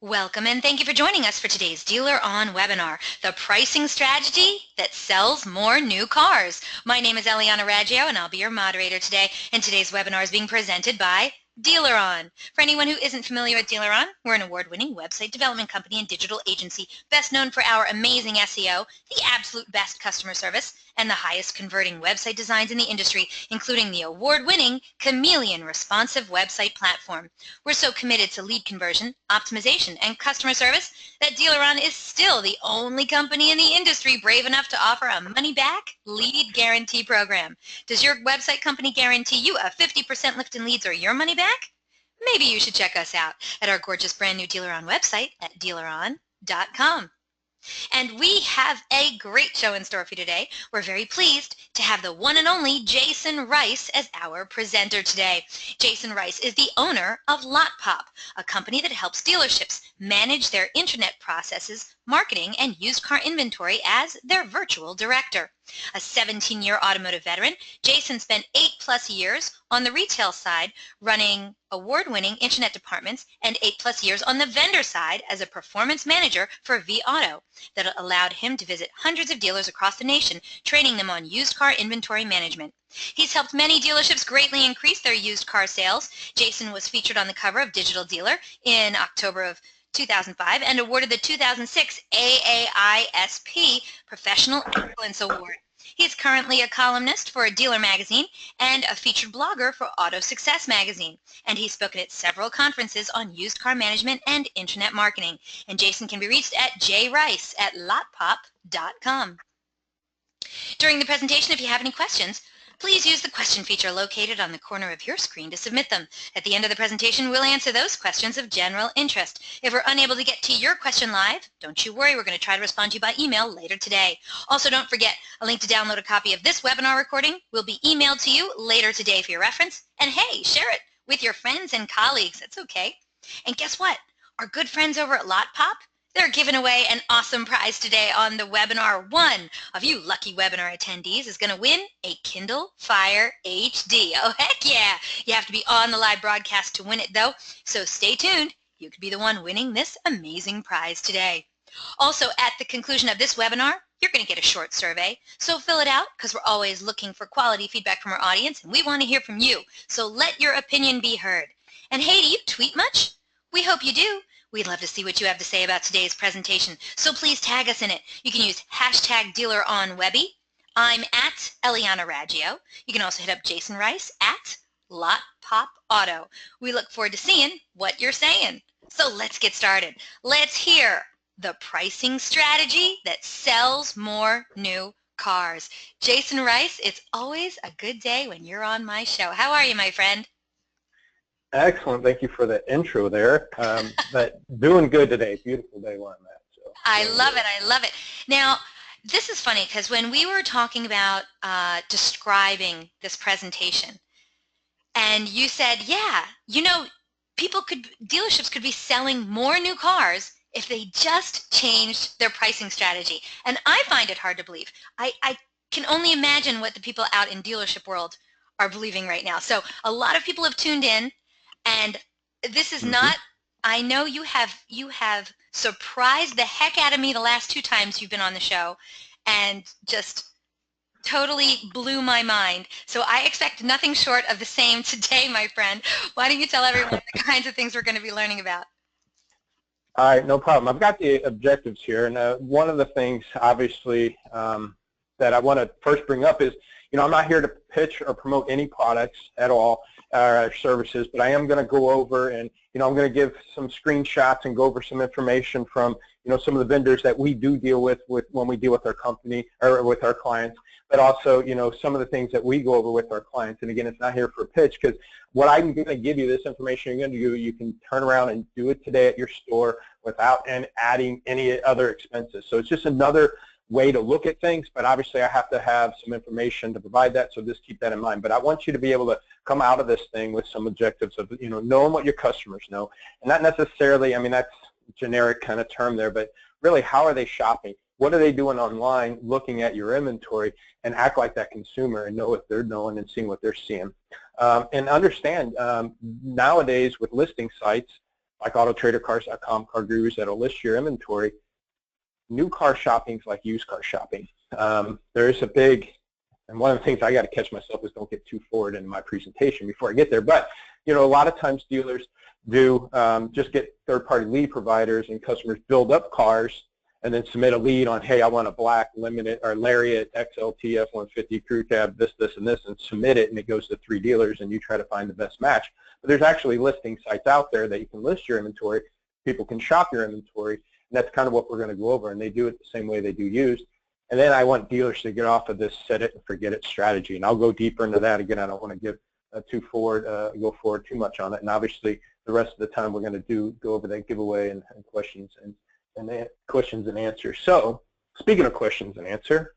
Welcome and thank you for joining us for today's DealerOn webinar, the pricing strategy that sells more new cars. My name is Eliana Raggio and I'll be your moderator today, and today's webinar is being presented by DealerOn. For anyone who isn't familiar with DealerOn, we're an award-winning website development company and digital agency best known for our amazing SEO, the absolute best customer service, and the highest converting website designs in the industry, including the award-winning Chameleon responsive website platform. We're so committed to lead conversion, optimization, and customer service that DealerOn is still the only company in the industry brave enough to offer a money-back lead guarantee program. Does your website company guarantee you a 50% lift in leads or your money back? Maybe you should check us out at our gorgeous brand new DealerOn website at DealerOn.com. And we have a great show in store for you today. We're very pleased to have the one and only Jasen Rice as our presenter today. Jasen Rice is the owner of LotPop, a company that helps dealerships manage their internet processes, marketing, and used car inventory as their virtual director. A 17-year automotive veteran, Jasen spent 8+ years on the retail side running award-winning internet departments and 8+ years on the vendor side as a performance manager for vAuto that allowed him to visit hundreds of dealers across the nation, training them on used car inventory management. He's helped many dealerships greatly increase their used car sales. Jasen was featured on the cover of Digital Dealer in October of 2005 and awarded the 2006 AAISP Professional Excellence Award. He is currently a columnist for Dealer Magazine and a featured blogger for Auto Success Magazine. And he's spoken at several conferences on used car management and internet marketing. And Jasen can be reached at jrice@lotpop.com. During the presentation, if you have any questions, please use the question feature located on the corner of your screen to submit them. At the end of the presentation, we'll answer those questions of general interest. If we're unable to get to your question live, don't you worry, we're going to try to respond to you by email later today. Also, don't forget, a link to download a copy of this webinar recording will be emailed to you later today for your reference. And hey, share it with your friends and colleagues. That's okay. And guess what? Our good friends over at LotPop, they're giving away an awesome prize today on the webinar. One of you lucky webinar attendees is going to win a Kindle Fire HD. Oh, heck yeah. You have to be on the live broadcast to win it, though, so stay tuned. You could be the one winning this amazing prize today. Also, at the conclusion of this webinar, you're going to get a short survey, so fill it out because we're always looking for quality feedback from our audience, and we want to hear from you, so let your opinion be heard. And hey, do you tweet much? We hope you do. We'd love to see what you have to say about today's presentation, so please tag us in it. You can use hashtag DealerOnWebby. I'm at Eliana Raggio. You can also hit up Jasen Rice at LotPopAuto. We look forward to seeing what you're saying. So let's get started. Let's hear the pricing strategy that sells more new cars. Jasen Rice, it's always a good day when you're on my show. How are you, my friend? Excellent. Thank you for the intro there. But doing good today. Beautiful day on that. So I love it. I love it. Now, this is funny because when we were talking about describing this presentation, and you said, yeah, you know, dealerships could be selling more new cars if they just changed their pricing strategy. And I find it hard to believe. I can only imagine what the people out in dealership world are believing right now. So a lot of people have tuned in. And this is not, I know you have surprised the heck out of me the last 2 times you've been on the show and just totally blew my mind. So I expect nothing short of the same today, my friend. Why don't you tell everyone the kinds of things we're going to be learning about? All right, no problem. I've got the objectives here. And one of the things, obviously, that I want to first bring up is, you know, I'm not here to pitch or promote any products at all. Services, but I am going to go over and, you know, I'm going to give some screenshots and go over some information from, you know, some of the vendors that we do deal with when we deal with our company or with our clients, but also, you know, some of the things that we go over with our clients. And again, it's not here for a pitch because what I'm going to give you, this information you're going to do, you can turn around and do it today at your store without adding any other expenses. So it's just another way to look at things, but obviously I have to have some information to provide that, so just keep that in mind. But I want you to be able to come out of this thing with some objectives of, you know, knowing what your customers know, and not necessarily, I mean, that's a generic kind of term there, but really, how are they shopping? What are they doing online, looking at your inventory, and act like that consumer and know what they're knowing and seeing what they're seeing. And understand, nowadays with listing sites, like autotradercars.com, car gurus that'll list your inventory. New car shopping is like used car shopping. There's a big, and one of the things I got to catch myself is don't get too forward in my presentation before I get there. But you know, a lot of times dealers do just get third-party lead providers, and customers build up cars and then submit a lead on, hey, I want a black limited or Lariat XLT F-150 crew cab, this, and this, and submit it, and it goes to 3 dealers, and you try to find the best match. But there's actually listing sites out there that you can list your inventory. People can shop your inventory, and that's kind of what we're going to go over, and they do it the same way they do used. And then I want dealers to get off of this set it and forget it strategy, and I'll go deeper into that. Again, I don't want to give go forward too much on it, and obviously the rest of the time we're going to go over that giveaway and questions and questions and answers. So speaking of questions and answer,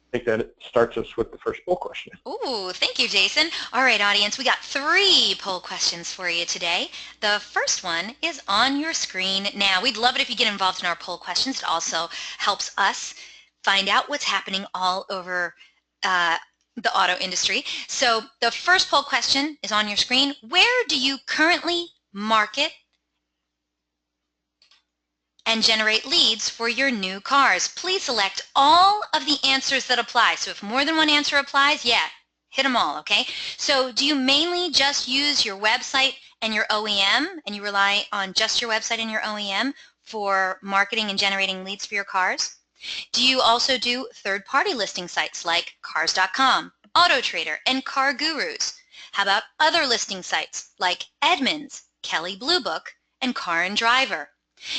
I think that it starts us with the first poll question. Ooh, thank you, Jason. All right, audience, we got 3 poll questions for you today. The first one is on your screen now. We'd love it if you get involved in our poll questions. It also helps us find out what's happening all over the auto industry. So the first poll question is on your screen. Where do you currently market and generate leads for your new cars? Please select all of the answers that apply. So if more than one answer applies, yeah, hit them all, okay? So do you mainly just use your website and your OEM, and you rely on just your website and your OEM for marketing and generating leads for your cars? Do you also do third-party listing sites like cars.com, AutoTrader, and Car Gurus? How about other listing sites like Edmunds, Kelley Blue Book, and Car and Driver?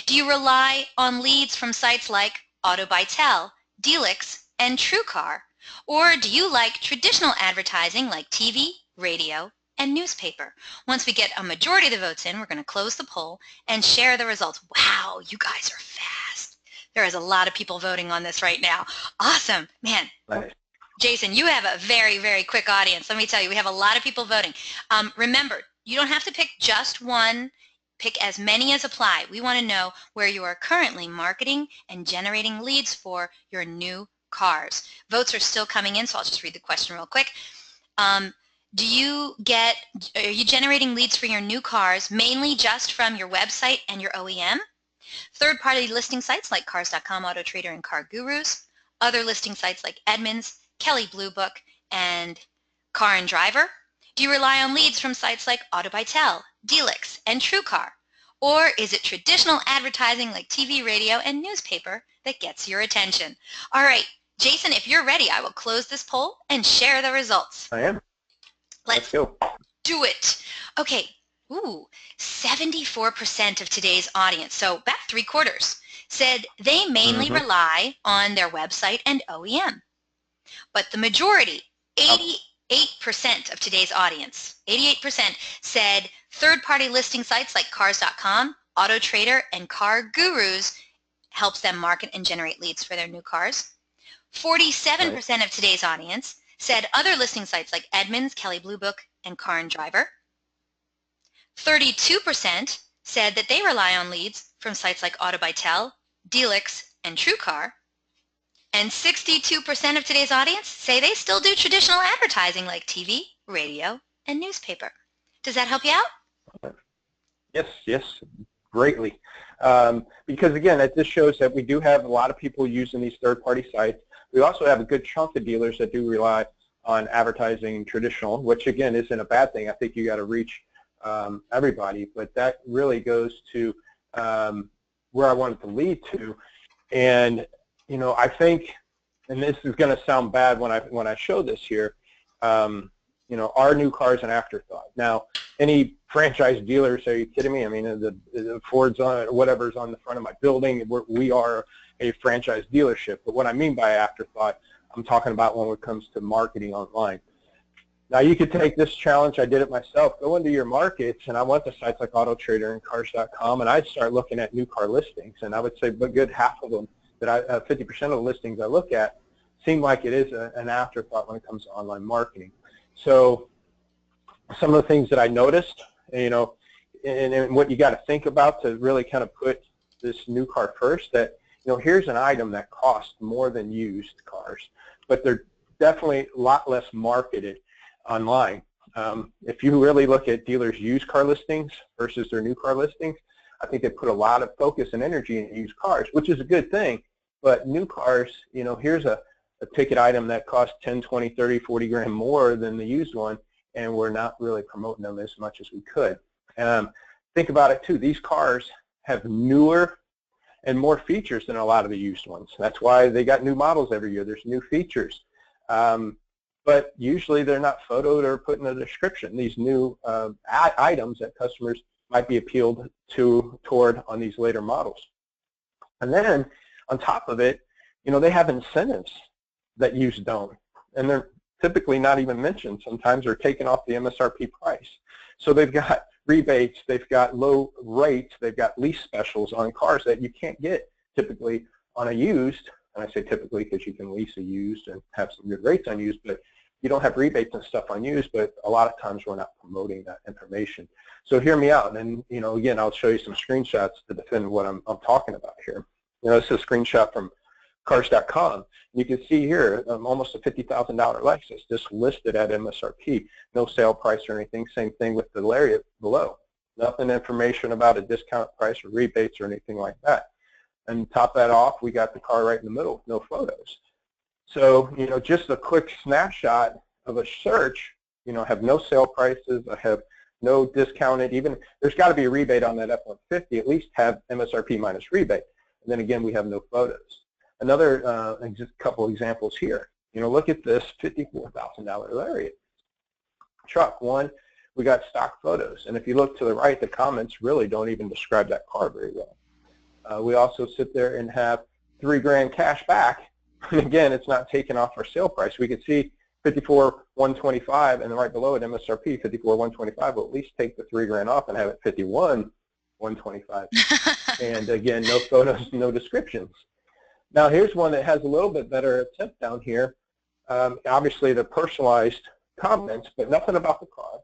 Do you rely on leads from sites like AutoBytel, Dealix, and TrueCar? Or do you like traditional advertising like TV, radio, and newspaper? Once we get a majority of the votes in, we're going to close the poll and share the results. Wow, you guys are fast. There is a lot of people voting on this right now. Awesome. Man. Nice. Jason, you have a very, very quick audience. Let me tell you, we have a lot of people voting. Remember, you don't have to pick just one. Pick as many as apply. We want to know where you are currently marketing and generating leads for your new cars. Votes are still coming in, so I'll just read the question real quick. Are you generating leads for your new cars mainly just from your website and your OEM? Third-party listing sites like cars.com, AutoTrader, and Car Gurus? Other listing sites like Edmunds, Kelley Blue Book, and Car and Driver? Do you rely on leads from sites like AutoBytel, Dealix, and TrueCar? Or is it traditional advertising like TV, radio, and newspaper that gets your attention? All right, Jason, if you're ready, I will close this poll and share the results. I am. Let's go. Do it. Okay. Ooh, 74% of today's audience, so about 3/4, said they mainly rely on their website and OEM. But the majority, 88% of today's audience, 88% said third-party listing sites like cars.com, AutoTrader, and Car Gurus helps them market and generate leads for their new cars. 47% of today's audience said other listing sites like Edmunds, Kelley Blue Book, and Car and Driver. 32% said that they rely on leads from sites like AutoBytel, Dealix, and TrueCar. And 62% of today's audience say they still do traditional advertising like TV, radio, and newspaper. Does that help you out? Yes, greatly. Because again, this shows that we do have a lot of people using these third-party sites. We also have a good chunk of dealers that do rely on advertising traditional, which again isn't a bad thing. I think you got to reach everybody, but that really goes to where I wanted to lead to. And you know, I think, and this is going to sound bad when I show this here, you know, our new car is an afterthought. Now, any franchise dealers, are you kidding me? I mean, the Ford's on, whatever's on the front of my building, we are a franchise dealership. But what I mean by afterthought, I'm talking about when it comes to marketing online. Now, you could take this challenge. I did it myself. Go into your markets, and I went to sites like AutoTrader and Cars.com, and I'd start looking at new car listings. And I would say a good half of them, 50% of the listings I look at, seem like it is an afterthought when it comes to online marketing. So some of the things that I noticed, you know, and what you got to think about to really kind of put this new car first, that, you know, here's an item that costs more than used cars, but they're definitely a lot less marketed online. If you really look at dealers' used car listings versus their new car listings, I think they put a lot of focus and energy in used cars, which is a good thing. But new cars, you know, here's a ticket item that costs 10, 20, 30, 40 grand more than the used one, and we're not really promoting them as much as we could. Think about it too. These cars have newer and more features than a lot of the used ones. That's why they got new models every year. There's new features. But usually they're not photoed or put in a description. These new items that customers might be appealed toward on these later models. And then on top of it, you know, they have incentives that used don't. And they're typically not even mentioned. Sometimes they're taken off the MSRP price. So they've got rebates, they've got low rates, they've got lease specials on cars that you can't get typically on a used. And I say typically because you can lease a used and have some good rates on used, but you don't have rebates and stuff on used, but a lot of times we're not promoting that information. So hear me out, and you know, again, I'll show you some screenshots to defend what I'm talking about here. You know, this is a screenshot from cars.com. You can see here almost a $50,000 Lexus just listed at MSRP, no sale price or anything. Same thing with the Lariat below. Nothing information about a discount price or rebates or anything like that. And top that off, we got the car right in the middle with no photos. So, you know, just a quick snapshot of a search, you know, I have no sale prices, I have no discounted, even, there's got to be a rebate on that F-150, at least have MSRP minus rebate. And then again, we have no photos. Another just couple examples here. You know, look at this $54,000 Lariat truck. One, we got stock photos. And if you look to the right, the comments really don't even describe that car very well. We also sit there and have $3 grand cash back. And again, it's not taken off our sale price. We could see 54,125 and right below it MSRP 54,125. We'll at least take the $3 grand off and have it 51,125. And again, no photos, no descriptions. Now here's one that has a little bit better attempt down here. Obviously the personalized comments, but nothing about the car.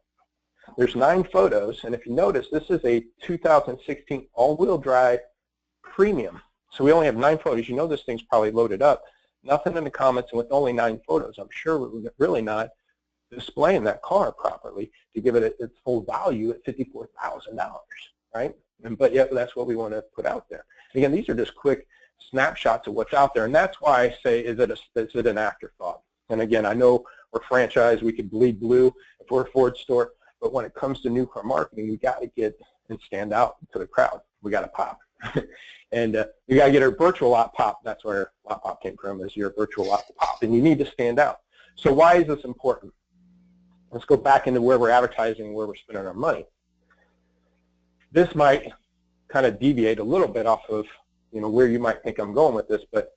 There's 9 photos, and if you notice, this is a 2016 all-wheel drive premium. So we only have 9 photos. You know this thing's probably loaded up. Nothing in the comments, and with only 9 photos, I'm sure we're really not displaying that car properly to give it its full value at $54,000, right? But yet that's what we want to put out there. Again, these are just quick snapshots of what's out there, and that's why I say, is it an afterthought? And again, I know we're franchised, we could bleed blue if we're a Ford store, but when it comes to new car marketing, we got to get and stand out to the crowd. We got to pop. And you got to get our virtual lot pop. That's where LotPop came from, is your virtual lot pop, and you need to stand out. So why is this important? Let's go back into where we're advertising, where we're spending our money. This might kind of deviate a little bit off of, you know, where you might think I'm going with this, but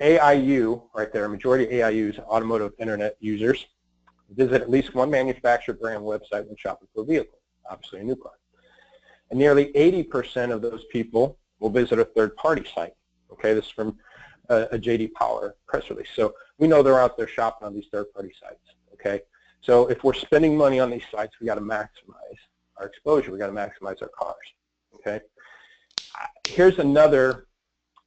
AIU, right there, majority of AIUs, automotive internet users, visit at least one manufacturer brand website when shopping for a vehicle, obviously a new car. And nearly 80% of those people will visit a third-party site. Okay, this is from a J.D. Power press release. So we know they're out there shopping on these third-party sites. Okay, so if we're spending money on these sites, we got to maximize our exposure. We got to maximize our cars. Okay, here's another.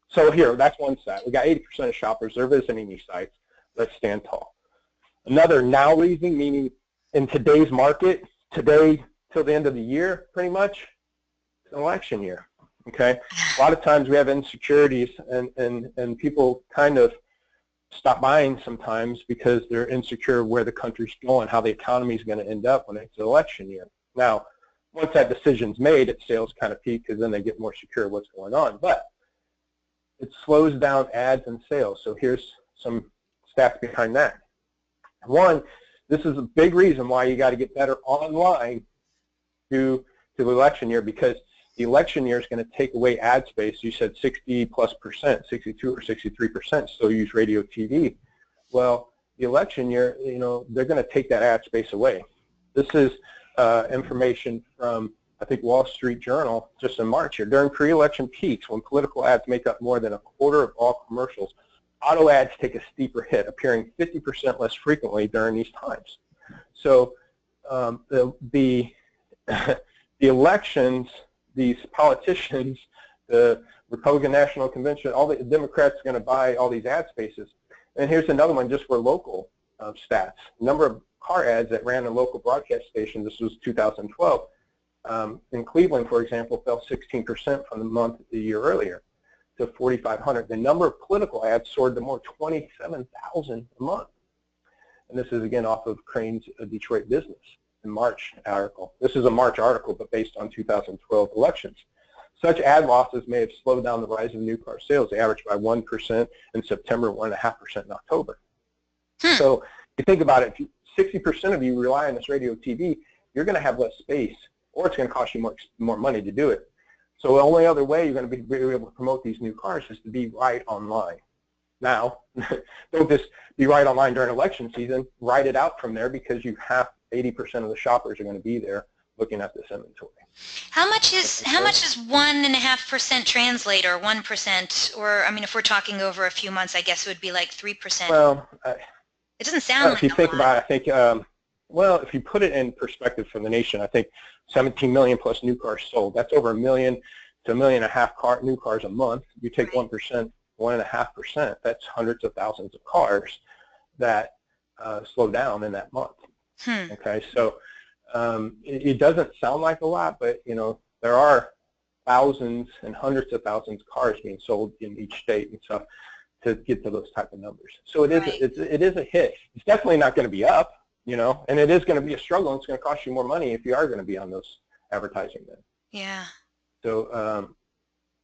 So here, that's one side. We got 80% of shoppers. They're visiting these sites. Let's stand tall. Another now reason, meaning in today's market, today till the end of the year, pretty much, it's an election year. Okay, a lot of times we have insecurities, and people kind of stop buying sometimes because they're insecure where the country's going, how the economy is going to end up when it's an election year. Now, once that decision's made, its sales kind of peak because then they get more secure what's going on. But it slows down ads and sales. So here's some stats behind that. One, this is a big reason why you got to get better online to the election year, because the election year is going to take away ad space. You said 60+%, 62 or 63% still use radio TV. Well, the election year, you know, they're going to take that ad space away. This is information from, I think, Wall Street Journal just in March here. During pre-election peaks, when political ads make up more than a quarter of all commercials, auto ads take a steeper hit, appearing 50% less frequently during these times. So the elections, these politicians, the Republican National Convention, all the Democrats are going to buy all these ad spaces. And here's another one just for local stats. Number of car ads that ran on local broadcast stations, this was 2012, In Cleveland, for example, fell 16% from the month the year earlier to 4,500. The number of political ads soared to more 27,000 a month. And this is again off of Crane's Detroit Business in March article. This is a March article, but based on 2012 elections. Such ad losses may have slowed down the rise of new car sales. They averaged by 1% in September, 1.5% in October. So you think about it, if 60% of you rely on this radio TV, you're going to have less space, or it's going to cost you more money to do it. So the only other way you're going to be able to promote these new cars is to be right online. Now, don't just be right online during election season. Write it out from there, because you have 80% of the shoppers are going to be there looking at this inventory. How much does 1.5% translate, or 1%, or I mean, if we're talking over a few months, I guess it would be like 3%. Well, it doesn't sound like if you think about it, I think, well, if you put it in perspective for the nation, I think 17 million plus new cars sold. That's over 1 million to 1.5 million new cars a month. You take 1%, 1.5%. That's hundreds of thousands of cars that slow down in that month. Okay, so it doesn't sound like a lot, but you know, there are thousands and hundreds of thousands of cars being sold in each state and stuff to get to those type of numbers. So it is a hit. It's definitely not going to be up, you know, and it is going to be a struggle, and it's going to cost you more money if you are going to be on those advertising then. Yeah. So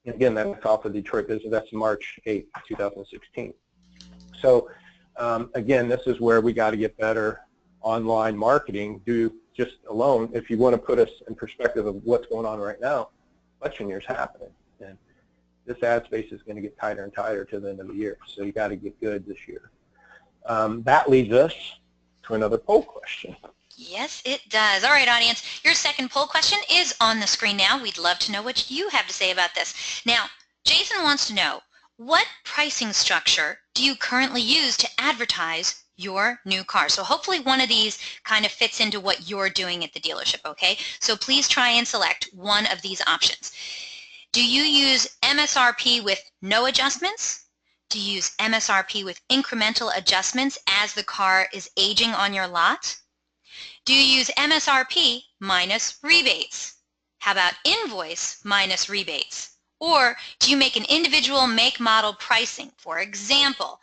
again, that's off of Detroit Business. That's March 8th, 2016. So again, this is where we got to get better online marketing. Do just alone, if you want to put us in perspective of what's going on right now, election year's happening, and this ad space is going to get tighter and tighter to the end of the year. So you got to get good this year. That leads us to another poll question. Yes, it does. All right, audience, your second poll question is on the screen now. We'd love to know what you have to say about this. Now, Jason wants to know, what pricing structure do you currently use to advertise your new car? So hopefully one of these kind of fits into what you're doing at the dealership, okay? So please try and select one of these options. Do you use MSRP with no adjustments? Do you use MSRP with incremental adjustments as the car is aging on your lot? Do you use MSRP minus rebates? How about invoice minus rebates? Or do you make an individual make model pricing? For example,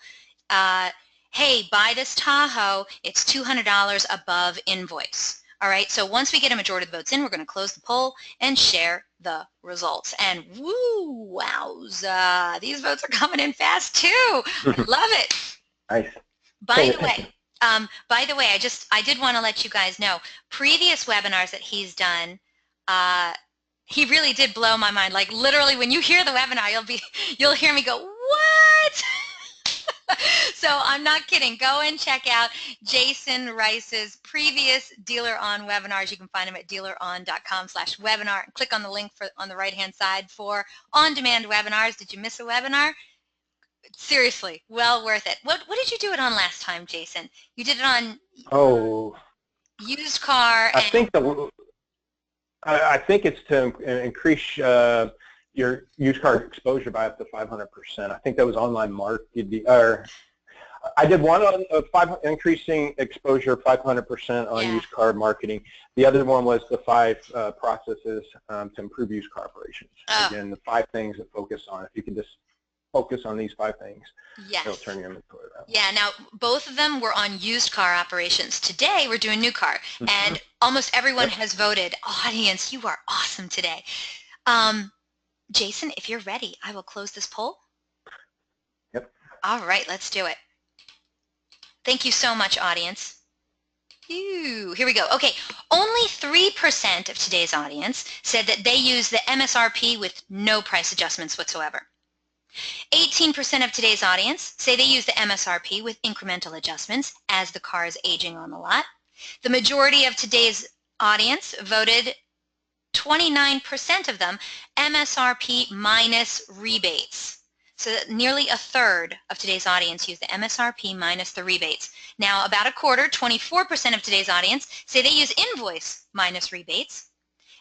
hey, buy this Tahoe, it's $200 above invoice. All right, so once we get a majority of the votes in, we're going to close the poll and share the results. And woo, wowza, these votes are coming in fast too. Love it. Nice. By the way, I did want to let you guys know, previous webinars that he's done, he really did blow my mind. Like literally, when you hear the webinar, you'll hear me go, what? So I'm not kidding. Go and check out Jasen Rice's previous DealerOn webinars. You can find them at dealeron.com/webinar. Click on the link on the right-hand side for on-demand webinars. Did you miss a webinar? Seriously, well worth it. What did you do it on last time, Jason? You did it on used car. I think it's to increase your used car exposure by up to 500%. I think that was online marketing. I did one on increasing exposure 500% on used car marketing. The other one was the 5 processes to improve used car operations. Again, the 5 things to focus on. If you can just focus on these 5 things, it'll turn your inventory around. Yeah, now both of them were on used car operations. Today we're doing new car, and almost everyone has voted. Audience, you are awesome today. Jason, if you're ready, I will close this poll. Yep. All right, let's do it. Thank you so much, audience. Here we go. Okay, only 3% of today's audience said that they use the MSRP with no price adjustments whatsoever. 18% of today's audience say they use the MSRP with incremental adjustments as the car is aging on the lot. The majority of today's audience voted, 29% of them, MSRP minus rebates. So nearly a third of today's audience use the MSRP minus the rebates. Now about a quarter, 24% of today's audience say they use invoice minus rebates.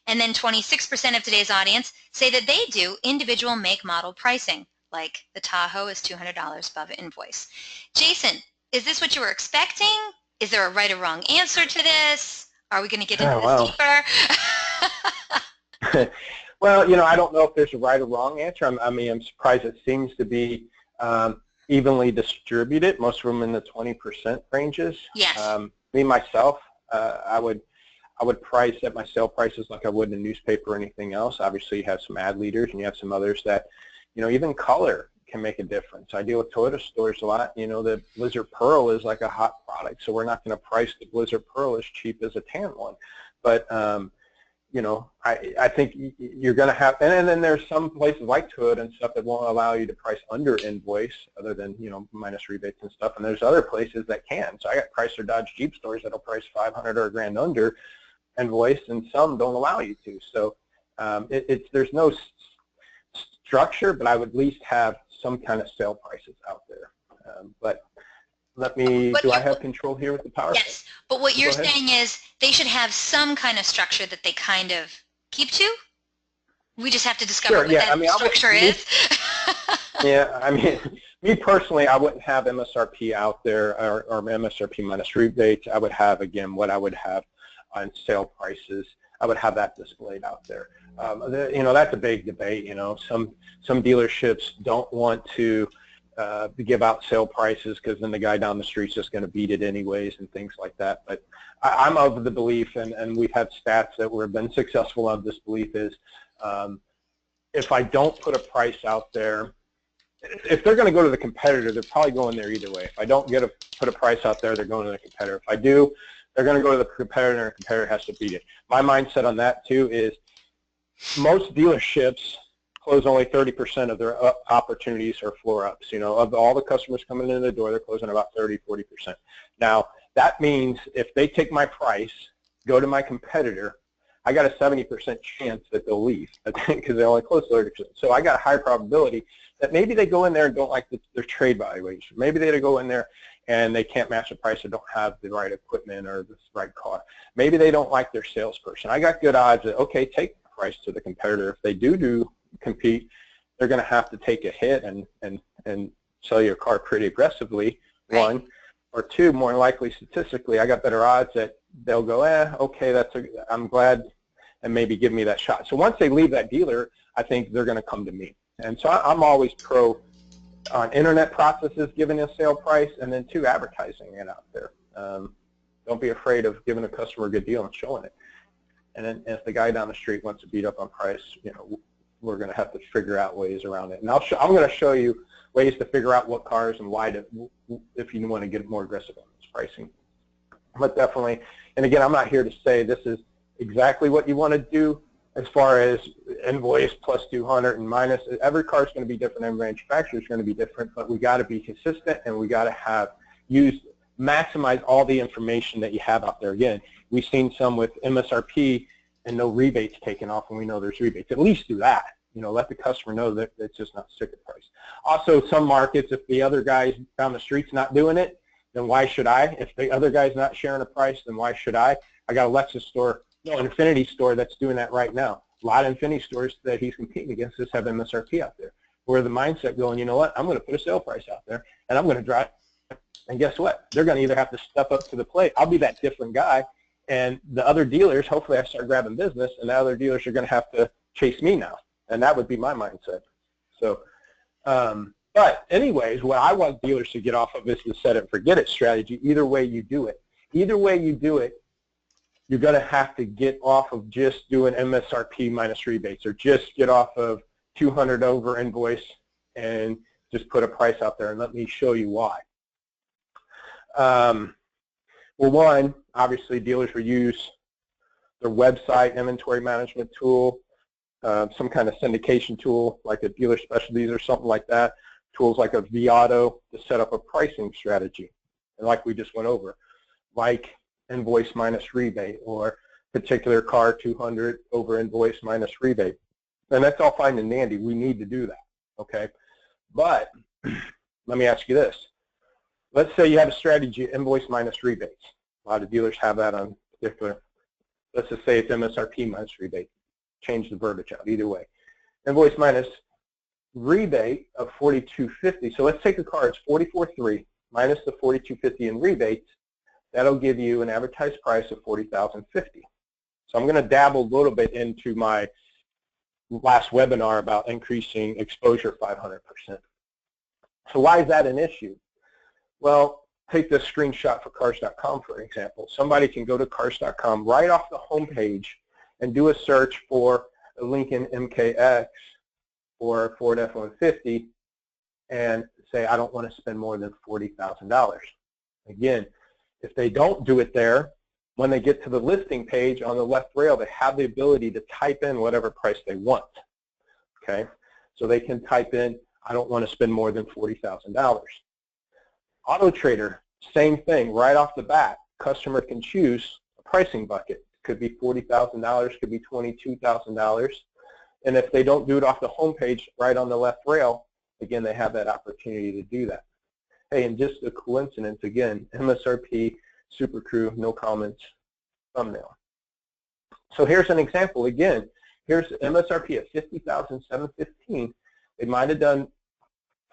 And then 26% of today's audience say that they do individual make model pricing, like the Tahoe is $200 above invoice. Jason, is this what you were expecting? Is there a right or wrong answer to this? Are we going to get into this deeper? Well, I don't know if there's a right or wrong answer. I'm surprised it seems to be evenly distributed. Most of them in the 20% ranges. Yes. Me myself, I would price at my sale prices like I would in a newspaper or anything else. Obviously, you have some ad leaders and you have some others that, even color can make a difference. I deal with Toyota stores a lot. The Blizzard Pearl is like a hot product, so we're not going to price the Blizzard Pearl as cheap as a tan one. But I think you're going to have, and then there's some places like Toyota and stuff that won't allow you to price under invoice, other than minus rebates and stuff. And there's other places that can. So I got Chrysler, Dodge, Jeep stores that'll price 500 or $1,000 under invoice, and some don't allow you to. So there's no structure, but I would at least have some kind of sale prices out there. But do I have control here with the PowerPoint? Yes, but what you're saying is they should have some kind of structure that they kind of keep to? We just have to discover what that structure is? Yeah, me personally, I wouldn't have MSRP out there or MSRP minus rebates. I would have, again, what I would have on sale prices. I would have that displayed out there. That's a big debate. Some dealerships don't want to give out sale prices because then the guy down the street's just going to beat it anyways and things like that. But I'm of the belief, and we've had stats that have been successful of this belief, is if I don't put a price out there, if they're going to go to the competitor, they're probably going there either way. If I don't put a price out there, they're going to the competitor. If I do, they're going to go to the competitor, and the competitor has to beat it. My mindset on that, too, is most dealerships close only 30% of their opportunities or floor ups. Of all the customers coming in the door, they're closing about 30–40%. Now, that means if they take my price, go to my competitor, I got a 70% chance that they'll leave because they only close 30%. So I got a high probability that maybe they go in there and don't like their trade valuation. Maybe they go in there and they can't match the price or don't have the right equipment or the right car. Maybe they don't like their salesperson. I got good odds that, okay, take the price to the competitor. If they do compete, they're going to have to take a hit and sell your car pretty aggressively, one. Or two, more likely statistically, I got better odds that they'll go, okay, I'm glad, and maybe give me that shot. So once they leave that dealer, I think they're going to come to me. And so I'm always pro on internet processes, giving a sale price, and then two, advertising it out there. Don't be afraid of giving a customer a good deal and showing it. And then if the guy down the street wants to beat up on price, we're going to have to figure out ways around it. And I'm going to show you ways to figure out what cars and why if you want to get more aggressive on this pricing. But definitely, and again, I'm not here to say this is exactly what you want to do as far as invoice plus 200 and minus. Every car is going to be different, every manufacturer is going to be different, but we got to be consistent, and we got to maximize all the information that you have out there. Again, we've seen some with MSRP and no rebates taken off, and we know there's rebates. At least do that. Let the customer know that it's just not sticker price. Also, some markets, if the other guys down the street's not doing it, then why should I? If the other guy's not sharing a price, then why should I? I got a Lexus store, an Infinity store that's doing that right now. A lot of Infinity stores that he's competing against just have MSRP out there. Where the mindset going, you know what, I'm going to put a sale price out there, and I'm going to drive. And guess what? They're going to either have to step up to the plate. I'll be that different guy, and the other dealers, hopefully I start grabbing business, and the other dealers are going to have to chase me now. And that would be my mindset. So, but anyways, what I want dealers to get off of is the set it and forget it strategy. Either way you do it. Either way you do it, you're going to have to get off of just doing MSRP minus rebates, or just get off of 200 over invoice and just put a price out there. And let me show you why. Well, one, obviously dealers will use their website inventory management tool, some kind of syndication tool like a Dealer Specialties or something like that, tools like a vAuto to set up a pricing strategy, and like we just went over, like invoice minus rebate, or particular car 200 over invoice minus rebate. And that's all fine and dandy. We need to do that, okay? But let me ask you this. Let's say you have a strategy invoice minus rebates. A lot of dealers have that on particular. Let's just say it's MSRP minus rebate. Change the verbiage out either way. Invoice minus rebate of $42.50. So let's take a car, it's $44.3 minus the $42.50 in rebates. That'll give you an advertised price of $40,050. So I'm going to dabble a little bit into my last webinar about increasing exposure 500%. So why is that an issue? Well, take this screenshot for cars.com, for example. Somebody can go to cars.com right off the home page and do a search for a Lincoln MKX or a Ford F-150 and say, I don't want to spend more than $40,000. Again, if they don't do it there, when they get to the listing page on the left rail, they have the ability to type in whatever price they want. Okay, so they can type in, I don't want to spend more than $40,000. Auto Trader, same thing, right off the bat. Customer can choose a pricing bucket. Could be $40,000, could be $22,000. And if they don't do it off the home page right on the left rail, again, they have that opportunity to do that. Hey, and just a coincidence, again, MSRP, Super Crew, no comments, thumbnail. So here's an example. Again, here's MSRP at $50,715. They might have done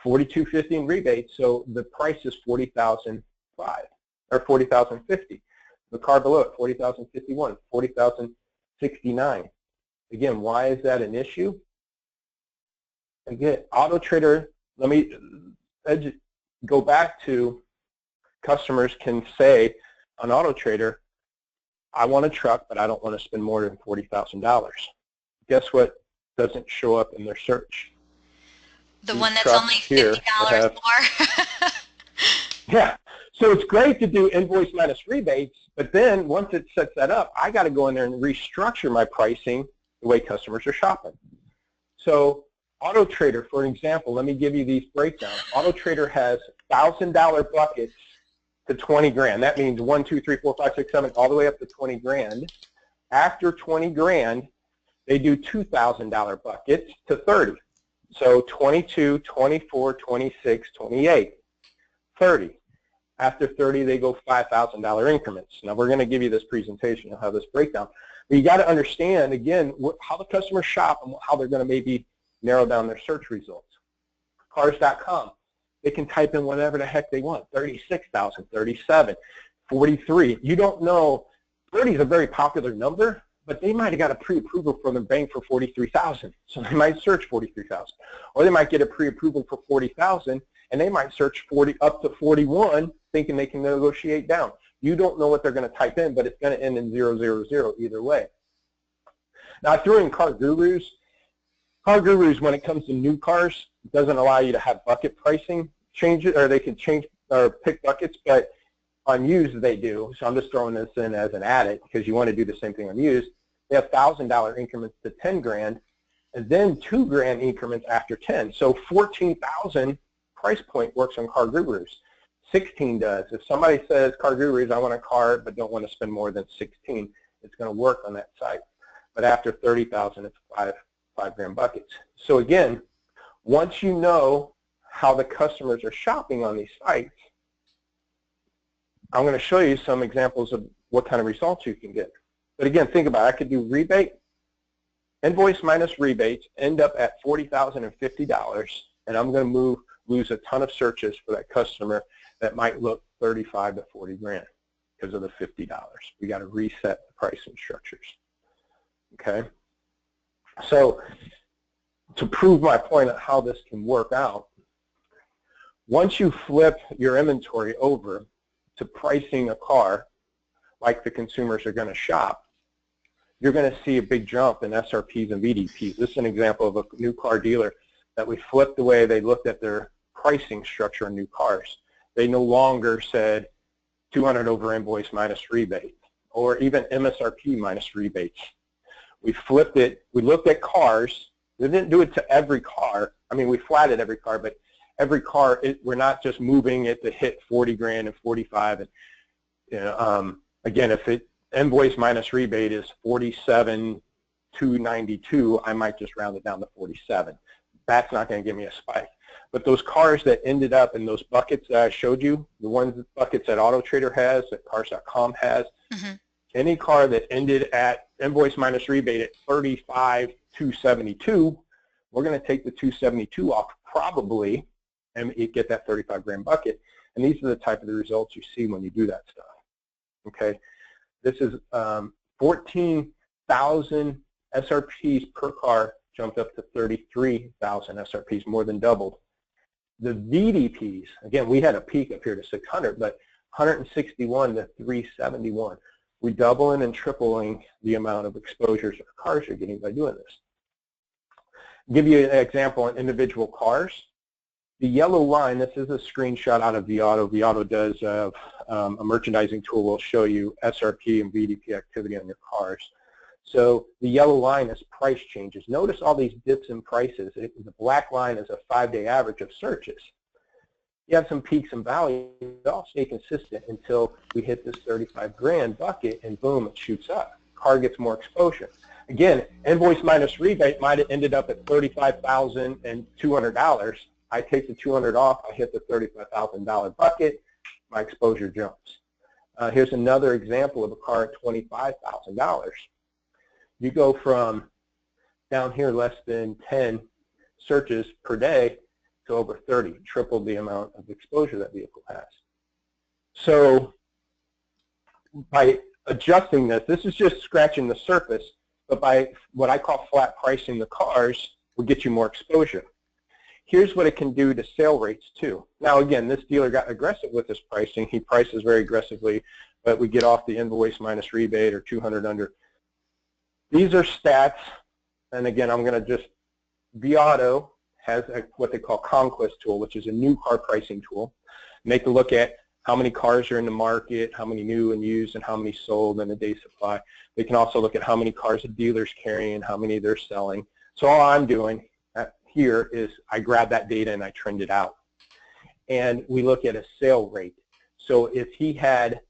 $42.50 in rebates, so the price is $40,005 or $40,050. The car below it, $40,051, $40,069. Again, why is that an issue? Again, Auto Trader, let me go back to customers can say on Auto Trader, I want a truck, but I don't want to spend more than $40,000. Guess what doesn't show up in their search? The These one that's trucks only here $50 more. Yeah, so it's great to do invoice minus rebates, but then once it sets that up, I got to go in there and restructure my pricing the way customers are shopping. So Auto Trader, for example, let me give you these breakdowns. Auto Trader has $1,000 buckets to 20 grand. That means 1, 2, 3, 4, 5, 6, 7, all the way up to 20 grand. After 20 grand, they do $2,000 buckets to 30. So 22, 24, 26, 28, 30. After 30, they go $5,000 increments. Now, we're going to give you this presentation. You'll have this breakdown. But you got to understand, again, how the customers shop and how they're going to maybe narrow down their search results. Cars.com, they can type in whatever the heck they want, 36,000, 37, 43. You don't know, 30 is a very popular number, but they might have got a pre-approval from the bank for 43,000. So they might search 43,000. Or they might get a pre-approval for 40,000, and they might search 40 up to 41, thinking they can negotiate down. You don't know what they're going to type in, but it's going to end in 000 either way. Now, I threw in Car Gurus. Car Gurus, when it comes to new cars, doesn't allow you to have bucket pricing changes, or they can change or pick buckets, but on used they do. So I'm just throwing this in as an added because you want to do the same thing on used. They have $1,000 increments to 10 grand, and then 2 grand increments after 10. So 14,000 price point works on Car Gurus. 16 does. If somebody says Car Gurus, I want a car but don't want to spend more than 16, it's going to work on that site. But after 30,000, it's 5 grand buckets. So again, once you know how the customers are shopping on these sites, I'm going to show you some examples of what kind of results you can get. But again, think about it. I could do rebate, invoice minus rebates, end up at $40,050, and I'm going to lose a ton of searches for that customer that might look 35 to 40 grand because of the $50. We got to reset the pricing structures. Okay. So to prove my point of how this can work out, once you flip your inventory over to pricing a car like the consumers are going to shop, you're going to see a big jump in SRPs and VDPs. This is an example of a new car dealer that we flipped the way they looked at their pricing structure on new cars. They no longer said 200 over invoice minus rebate or even MSRP minus rebates. We flipped it. We looked at cars. We didn't do it to every car. I mean, we flatted every car, but every car, we're not just moving it to hit 40 grand and 45. And you know, again, if it invoice minus rebate is 47,292, I might just round it down to 47. That's not going to give me a spike. But those cars that ended up in those buckets that I showed you, the buckets that Auto Trader has, that Cars.com has, any car that ended at invoice minus rebate at 35,272, we're going to take the 272 off probably and get that 35 grand bucket. And these are the type of the results you see when you do that stuff. Okay, this is 14 1,000 SRPs per car jumped up to 33,000 SRPs, more than doubled. The VDPs, again, we had a peak up here to 600, but 161 to 371. We're doubling and tripling the amount of exposures our cars are getting by doing this. I'll give you an example on individual cars. The yellow line, this is a screenshot out of DealerOn. DealerOn does a merchandising tool will show you SRP and VDP activity on your cars. So the yellow line is price changes. Notice all these dips in prices. The black line is a 5-day average of searches. You have some peaks and valleys. They all stay consistent until we hit this 35 grand bucket, and boom, it shoots up. Car gets more exposure. Again, invoice minus rebate might have ended up at $35,200. I take the $200 off, I hit the $35,000 bucket, my exposure jumps. Here's another example of a car at $25,000. You go from down here less than 10 searches per day to over 30, triple the amount of exposure that vehicle has. So by adjusting this is just scratching the surface, but by what I call flat pricing the cars will get you more exposure. Here's what it can do to sale rates too. Now again, this dealer got aggressive with his pricing. He prices very aggressively, but we get off the invoice minus rebate or 200 under. These are stats, and again, I'm going to just, DealerOn has what they call Conquest tool, which is a new car pricing tool. Make a look at how many cars are in the market, how many new and used, and how many sold in a day supply. They can also look at how many cars a dealer's carrying, how many they're selling. So all I'm doing here is I grab that data and I trend it out. And we look at a sale rate. So if he had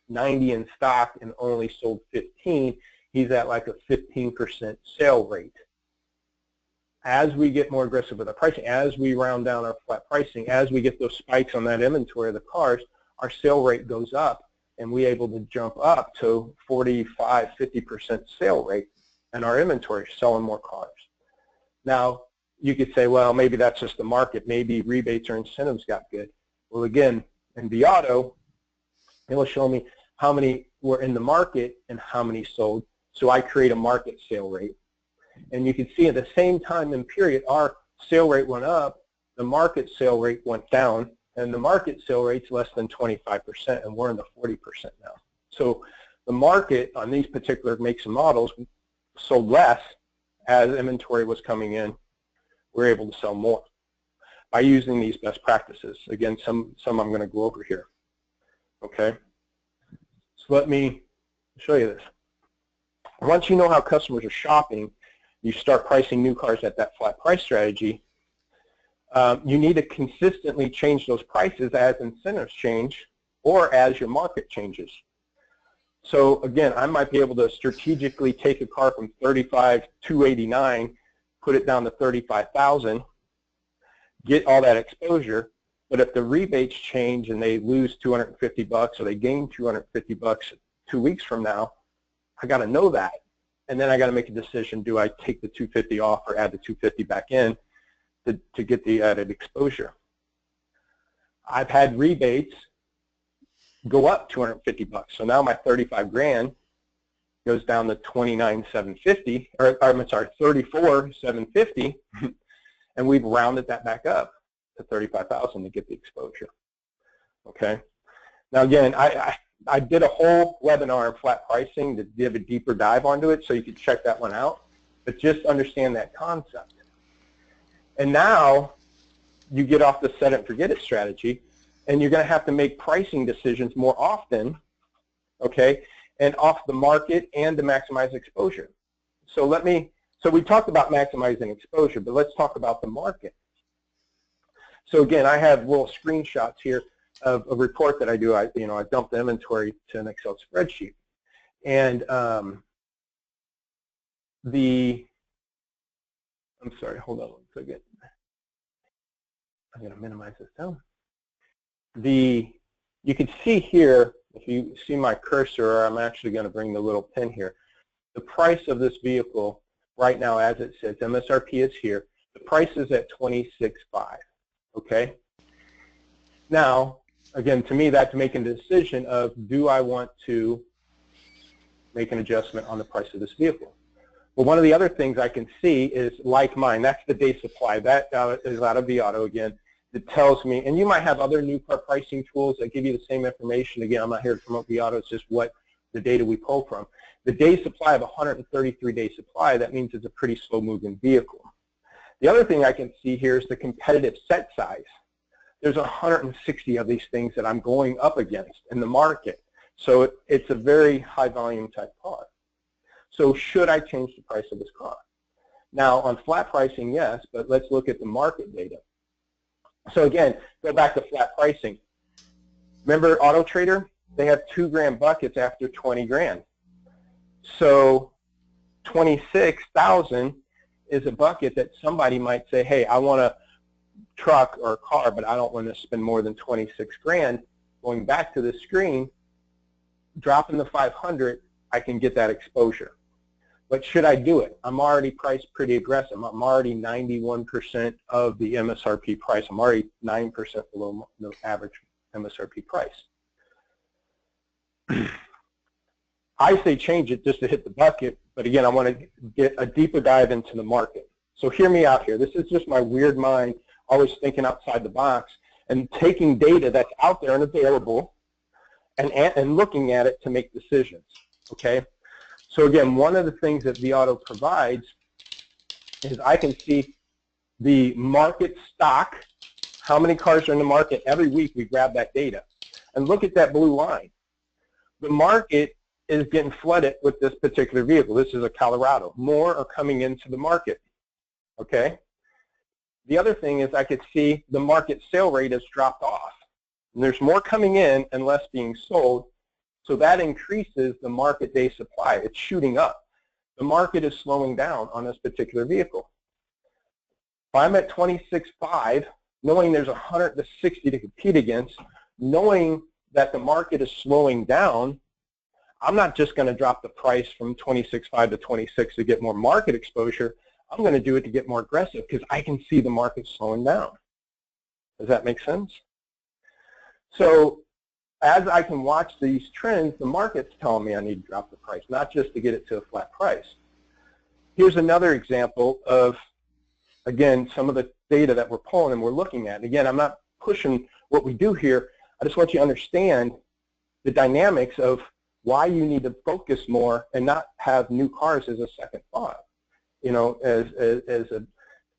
90 in stock and only sold 15, he's at like a 15% sale rate. As we get more aggressive with our pricing, as we round down our flat pricing, as we get those spikes on that inventory of the cars, our sale rate goes up, and we're able to jump up to 45, 50% sale rate, and our inventory is selling more cars. Now, you could say, well, maybe that's just the market. Maybe rebates or incentives got good. Well, again, in DealerOn, it will show me how many were in the market and how many sold. So I create a market sale rate. And you can see at the same time and period, our sale rate went up, the market sale rate went down, and the market sale rate's less than 25%, and we're in the 40% now. So the market on these particular makes and models sold less as inventory was coming in. We're able to sell more by using these best practices. Again, some I'm going to go over here. Okay? So let me show you this. Once you know how customers are shopping, you start pricing new cars at that flat price strategy. You need to consistently change those prices as incentives change or as your market changes. So again, I might be able to strategically take a car from 35,289, put it down to 35,000, get all that exposure. But if the rebates change and they lose 250 bucks or they gain 250 bucks 2 weeks from now, I got to know that. And then I got to make a decision, do I take the 250 off or add the 250 back in to get the added exposure? I've had rebates go up 250 bucks. So now my 35 grand goes down to 29,750, or I'm sorry, 34,750, and we've rounded that back up to 35,000 to get the exposure. Okay. Now again, I did a whole webinar on flat pricing to give a deeper dive onto it, so you can check that one out. But just understand that concept. And now you get off the set it and forget it strategy, and you're going to have to make pricing decisions more often, okay, and off the market and to maximize exposure. So we talked about maximizing exposure, but let's talk about the market. So again, I have little screenshots here of a report that I do. I dump the inventory to an Excel spreadsheet, and I'm sorry, hold on one second. I'm going to minimize this down. You can see here, if you see my cursor, I'm actually going to bring the little pin here. The price of this vehicle right now, as it sits, MSRP is here. The price is at $26,500. Okay. Now, again, to me, that's making the decision of, do I want to make an adjustment on the price of this vehicle. Well, one of the other things I can see is like mine. That's the day supply. That is out of Auto again. It tells me, and you might have other new car pricing tools that give you the same information. Again, I'm not here to promote Auto. It's just what the data we pull from. The day supply of 133-day supply, that means it's a pretty slow-moving vehicle. The other thing I can see here is the competitive set size. There's 160 of these things that I'm going up against in the market. So it's a very high volume type car. So should I change the price of this car? Now on flat pricing, yes, but let's look at the market data. So again, go back to flat pricing. Remember Auto Trader? They have $2,000 buckets after 20 grand. So 26,000 is a bucket that somebody might say, hey, I want a truck or a car, but I don't want to spend more than 26 grand. Going back to the screen, dropping the 500, I can get that exposure. But should I do it? I'm already priced pretty aggressive. I'm already 91% of the MSRP price. I'm already 9% below the average MSRP price. I say change it just to hit the bucket, but again, I want to get a deeper dive into the market. So hear me out here. This is just my weird mind, always thinking outside the box and taking data that's out there and available and looking at it to make decisions, okay? So again, one of the things that Auto provides is I can see the market stock, how many cars are in the market. Every week we grab that data. And look at that blue line. The market is getting flooded with this particular vehicle. This is a Colorado. More are coming into the market, okay? The other thing is I could see the market sale rate has dropped off. And there's more coming in and less being sold. So that increases the market day supply. It's shooting up. The market is slowing down on this particular vehicle. If I'm at 26.5, knowing there's 160 to compete against, knowing that the market is slowing down, I'm not just going to drop the price from 26.5 to 26 to get more market exposure. I'm going to do it to get more aggressive because I can see the market slowing down. Does that make sense? So as I can watch these trends, the market's telling me I need to drop the price, not just to get it to a flat price. Here's another example of, again, some of the data that we're pulling and we're looking at. Again, I'm not pushing what we do here. I just want you to understand the dynamics of why you need to focus more and not have new cars as a second thought, you know,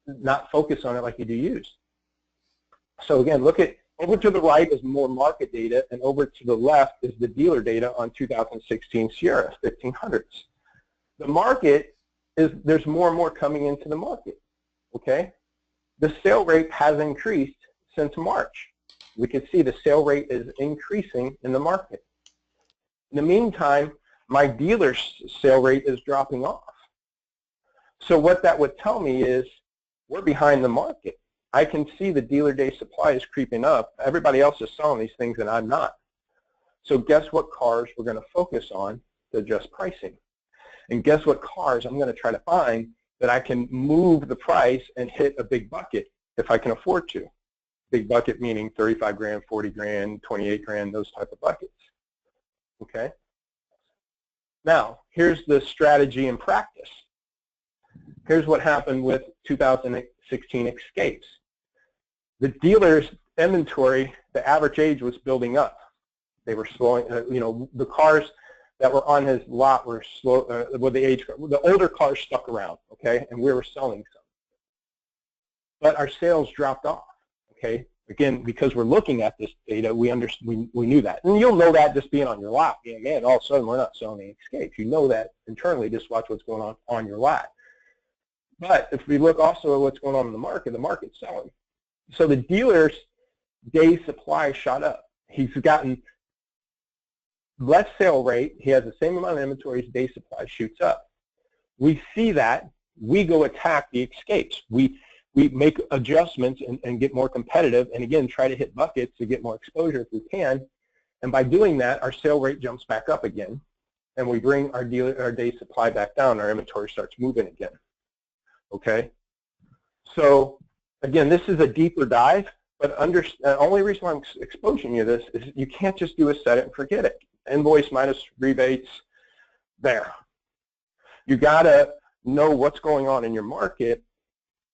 not focus on it like you do used. So again, look at, over to the right is more market data, and over to the left is the dealer data on 2016 Sierra 1500s. The market is, there's more and more coming into the market, okay? The sale rate has increased since March. We can see the sale rate is increasing in the market. In the meantime, my dealer's sale rate is dropping off. So what that would tell me is we're behind the market. I can see the dealer day supply is creeping up. Everybody else is selling these things and I'm not. So guess what cars we're going to focus on to adjust pricing? And guess what cars I'm going to try to find that I can move the price and hit a big bucket if I can afford to. Big bucket meaning 35 grand, 40 grand, 28 grand, those type of buckets. Okay? Now, here's the strategy in practice. Here's what happened with 2016 Escapes. The dealer's inventory, the average age was building up. They were slowing, you know, the cars that were on his lot were slow, with the age, the older cars stuck around, okay, and we were selling some. But our sales dropped off, okay? Again, because we're looking at this data, we knew that. And you'll know that just being on your lot, being, man, all of a sudden we're not selling the Escapes. You know that internally, just watch what's going on your lot. But if we look also at what's going on in the market's selling. So the dealer's day supply shot up. He's gotten less sale rate. He has the same amount of inventory. His day supply shoots up. We see that. We go attack the Escapes. We make adjustments and get more competitive, and again, try to hit buckets to get more exposure if we can. And by doing that, our sale rate jumps back up again, and we bring our day supply back down. Our inventory starts moving again. Okay? So again, this is a deeper dive, but the only reason why I'm exposing you to this is you can't just do a set it and forget it. Invoice minus rebates, there. You got to know what's going on in your market,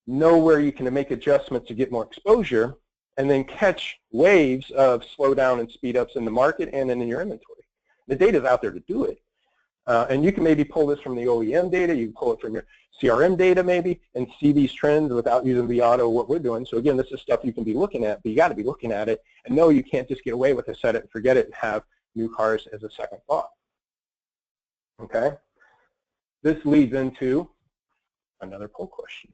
know where you can make adjustments to get more exposure, and then catch waves of slowdown and speed ups in the market and then in your inventory. The data is out there to do it. And you can maybe pull this from the OEM data, you can pull it from your CRM data maybe, and see these trends without using the auto, what we're doing. So again, this is stuff you can be looking at, but you got to be looking at it and know you can't just get away with it, set it and forget it, and have new cars as a second thought. Okay? This leads into another poll question.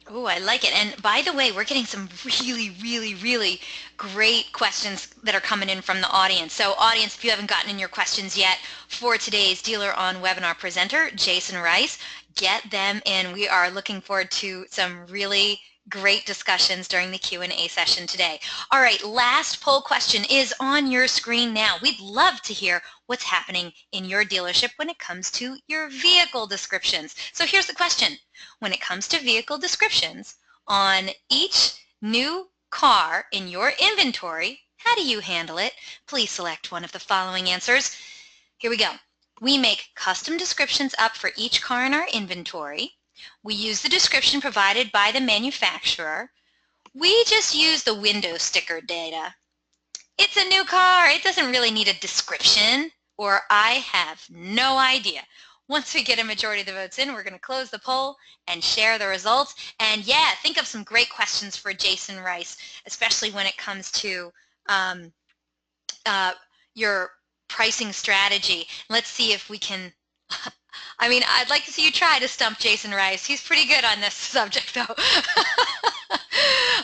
Oh, I like it. And by the way, we're getting some really great questions that are coming in from the audience. So audience, if you haven't gotten in your questions yet for today's DealerOn webinar presenter, Jasen Rice, get them in. We are looking forward to some really great discussions during the Q&A session today. All right, last poll question is on your screen now. We'd love to hear what's happening in your dealership when it comes to your vehicle descriptions. So here's the question. When it comes to vehicle descriptions on each new car in your inventory, how do you handle it? Please select one of the following answers. Here we go. We make custom descriptions up for each car in our inventory. We use the description provided by the manufacturer. We just use the window sticker data. It's a new car. It doesn't really need a description. Or I have no idea. Once we get a majority of the votes in, we're going to close the poll and share the results. And yeah, think of some great questions for Jasen Rice, especially when it comes to your pricing strategy. Let's see if we can, I mean, I'd like to see you try to stump Jasen Rice. He's pretty good on this subject, though.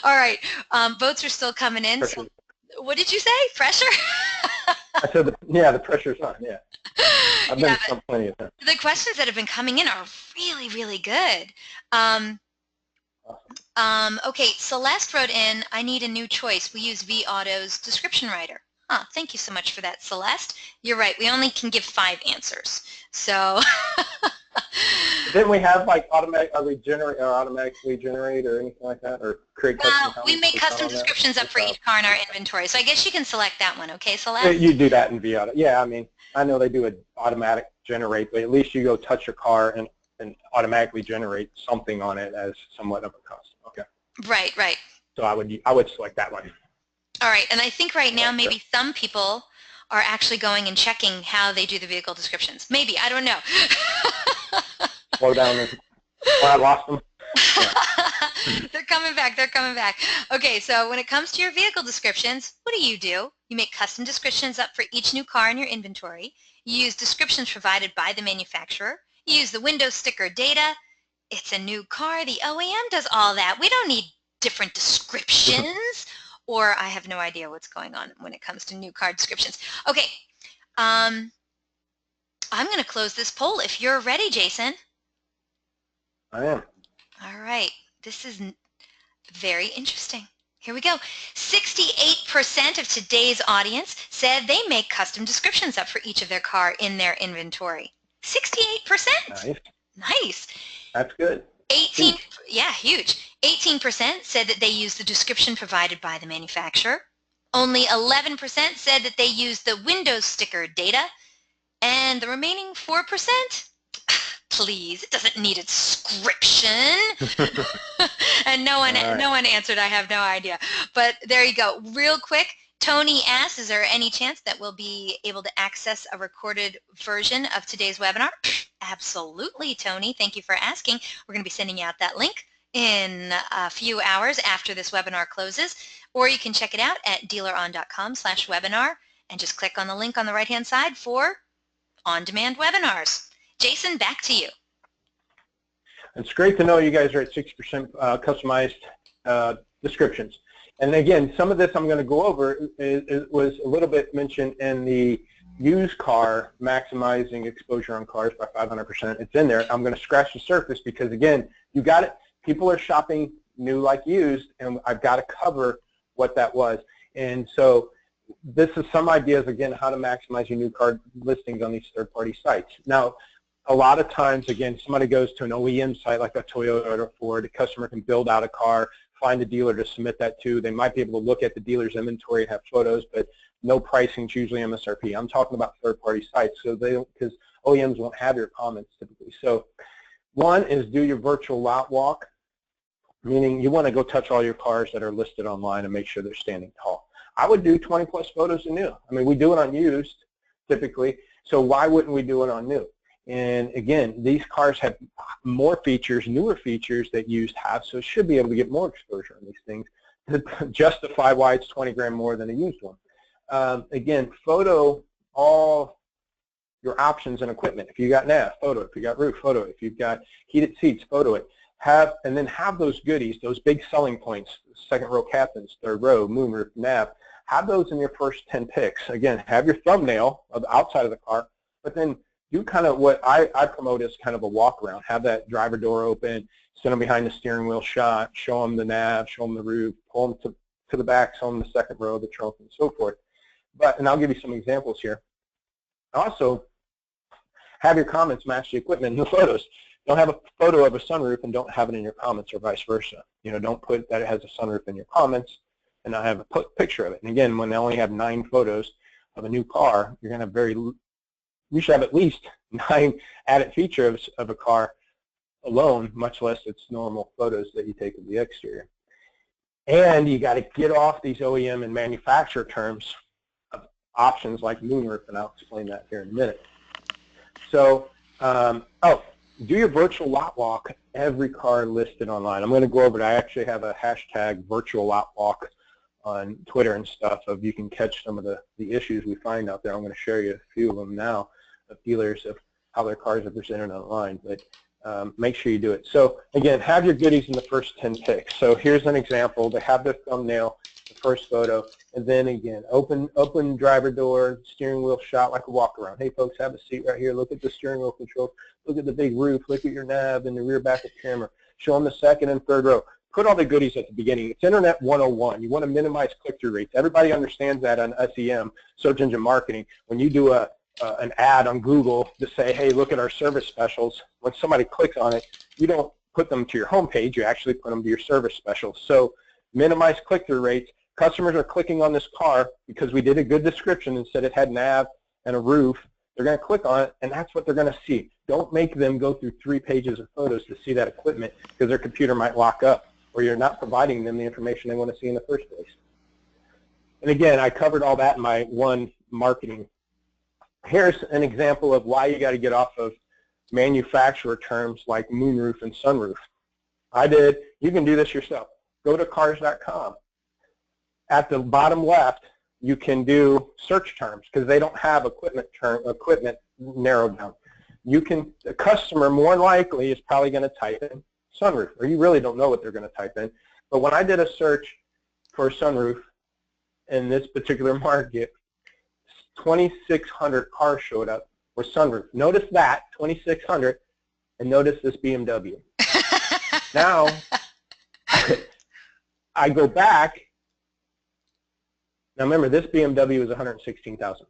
All right, votes are still coming in. So, what did you say? Pressure? I said, yeah, the pressure's on, yeah. I've been stumped plenty of times. The questions that have been coming in are really good. Okay, Celeste wrote in, I need a new choice. We use vAuto's description writer. Thank you so much for that, Celeste. You're right, we only can give 5 answers. So didn't we have like automatically generate or anything like that, or create custom? We make custom descriptions up for each car in our inventory. So I guess you can select that one, okay, Celeste? You do that in vAuto. Yeah, I mean, I know they do an automatic generate, but at least you go touch your car and automatically generate something on it as somewhat of a custom. Okay. Right. So I would select that one. All right, and I think right now maybe some people are actually going and checking how they do the vehicle descriptions. Maybe, I don't know. Slow down. I lost them. Yeah. They're coming back. Okay, so when it comes to your vehicle descriptions, what do? You make custom descriptions up for each new car in your inventory. You use descriptions provided by the manufacturer. You use the window sticker data. It's a new car. The OEM does all that. We don't need different descriptions. Or I have no idea what's going on when it comes to new car descriptions. Okay, I'm going to close this poll if you're ready, Jasen. I am. All right, this is very interesting. Here we go. 68% of today's audience said they make custom descriptions up for each of their car in their inventory. 68%. Nice. That's good. 18, yeah, huge. 18% said that they use the description provided by the manufacturer. Only 11% said that they use the Windows sticker data. And the remaining 4%, please, it doesn't need a description. And no one answered, I have no idea. But there you go. Real quick, Tony asked, is there any chance that we'll be able to access a recorded version of today's webinar? Absolutely, Tony. Thank you for asking. We're going to be sending out that link in a few hours after this webinar closes, or you can check it out at dealeron.com/webinar and just click on the link on the right-hand side for on-demand webinars. Jasen, back to you. It's great to know you guys are at 60% customized descriptions. And again, some of this I'm going to go over was a little bit mentioned in the used car maximizing exposure on cars by 500%. It's in there. I'm going to scratch the surface because, again, you got it. People are shopping new like used, and I've got to cover what that was. And so this is some ideas, again, how to maximize your new car listings on these third-party sites. Now, a lot of times, again, somebody goes to an OEM site like a Toyota or Ford, a customer can build out a car, find a dealer to submit that to. They might be able to look at the dealer's inventory and have photos, but no pricing is usually MSRP. I'm talking about third-party sites, so they don't, because OEMs won't have your comments typically. So one is do your virtual lot walk, meaning you want to go touch all your cars that are listed online and make sure they're standing tall. I would do 20 plus photos of new. I mean, we do it on used typically, so why wouldn't we do it on new? And again, these cars have more features, newer features that used have, so it should be able to get more exposure on these things to justify why it's 20 grand more than a used one. Again, photo all your options and equipment. If you got nav, photo. If you got roof, photo. If you've got heated seats, photo it. And then have those goodies, those big selling points, second row captains, third row, moonroof, nav. Have those in your first 10 picks. Again, have your thumbnail of the outside of the car, but then do kind of what I promote as kind of a walk around. Have that driver door open, sit them behind the steering wheel shot, show them the nav, show them the roof, pull them to the back, show them the second row, the trunk, and so forth. And I'll give you some examples here. Also, have your comments match the equipment in the photos. Don't have a photo of a sunroof and don't have it in your comments, or vice versa. You know, don't put that it has a sunroof in your comments and not have a picture of it. And again, when they only have 9 photos of a new car, you're going to have you should have at least 9 added features of a car alone, much less its normal photos that you take of the exterior. And you got to get off these OEM and manufacturer terms of options like moonroof, and I'll explain that here in a minute. So, do your virtual lot walk every car listed online. I'm going to go over it. I actually have a hashtag virtual lot walk on Twitter and stuff, of you can catch some of the issues we find out there. I'm going to share you a few of them now of dealers of how their cars are presented online, but make sure you do it. So again, have your goodies in the first 10 picks. So here's an example. They have the thumbnail, the first photo, and then again, open driver door, steering wheel shot like a walk around. Hey folks, have a seat right here. Look at the steering wheel controls. Look at the big roof. Look at your nav and the rear backup camera. Show them the second and third row. Put all the goodies at the beginning. It's Internet 101. You want to minimize click-through rates. Everybody understands that on SEM, search engine marketing. When you do an ad on Google to say, hey, look at our service specials, when somebody clicks on it, you don't put them to your home page. You actually put them to your service specials. So minimize click-through rates. Customers are clicking on this car because we did a good description and said it had nav and a roof. They're going to click on it, and that's what they're going to see. Don't make them go through 3 pages of photos to see that equipment, because their computer might lock up, or you're not providing them the information they want to see in the first place. And again, I covered all that in my one marketing. Here's an example of why you got to get off of manufacturer terms like moonroof and sunroof. You can do this yourself. Go to cars.com. At the bottom left, you can do search terms, because they don't have equipment narrowed down. The customer more likely is probably going to type in sunroof, or you really don't know what they're going to type in. But when I did a search for a sunroof in this particular market, 2,600 cars showed up with sunroof. Notice that, 2,600, and notice this BMW. Now, I go back. Now remember, this BMW is 116,000.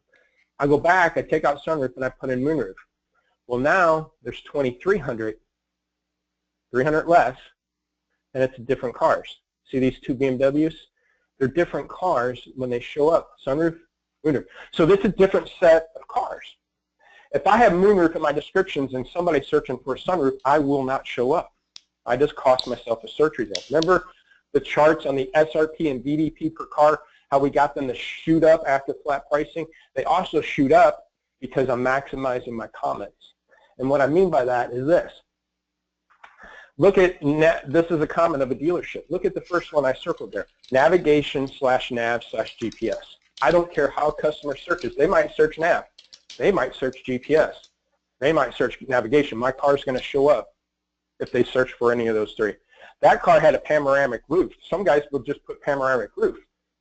I go back, I take out sunroof, and I put in moonroof. Well, now there's 2,300, 300 less, and it's different cars. See these 2 BMWs? They're different cars when they show up, sunroof, moonroof. So this is a different set of cars. If I have moonroof in my descriptions and somebody's searching for a sunroof, I will not show up. I just cost myself a search result. Remember the charts on the SRP and VDP per car, how we got them to shoot up after flat pricing? They also shoot up because I'm maximizing my comments. And what I mean by that is this. Look at, this is a comment of a dealership. Look at the first one I circled there. Navigation/nav/GPS. I don't care how customer searches. They might search nav. They might search GPS. They might search navigation. My car's going to show up if they search for any of those 3. That car had a panoramic roof. Some guys will just put panoramic roof.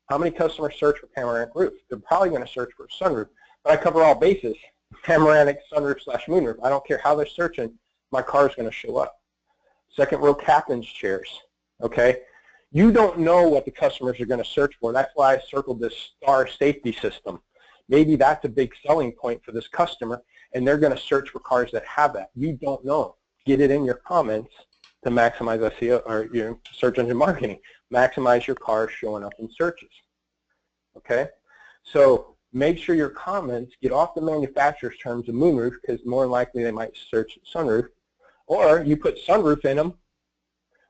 How many customers search for panoramic roof? They're probably going to search for sunroof. But I cover all bases. Panoramic, sunroof/moonroof. I don't care how they're searching. My car's going to show up. Second row captain's chairs. Okay? You don't know what the customers are going to search for. That's why I circled this star safety system. Maybe that's a big selling point for this customer, and they're going to search for cars that have that. You don't know. Get it in your comments to maximize SEO or your search engine marketing. Maximize your cars showing up in searches. Okay, so make sure your comments get off the manufacturer's terms of moonroof, because more than likely they might search sunroof, or you put sunroof in them,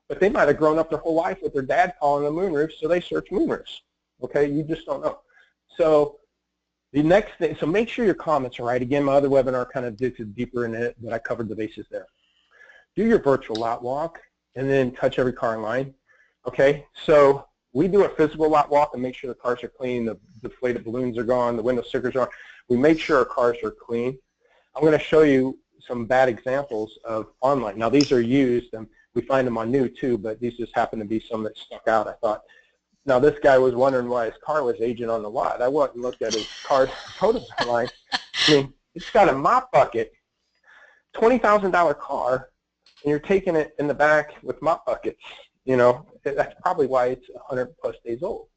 but they might have grown up their whole life with their dad calling them moonroofs, so they search moonroofs. Okay, you just don't know. So the next thing, so make sure your comments are right. Again, my other webinar kind of digs deeper in it, but I covered the bases there. Do your virtual lot walk, and then touch every car in line. Okay, so we do a physical lot walk and make sure the cars are clean, the deflated balloons are gone, the window stickers are on. We make sure our cars are clean. I'm going to show you some bad examples of online. Now these are used, and we find them on new too, but these just happen to be some that stuck out. I thought, now this guy was wondering why his car was aging on the lot. I went and looked at his car's photos online. I mean, it's got a mop bucket, $20,000 car, and you're taking it in the back with mop buckets. You know, that's probably why it's 100 plus days old,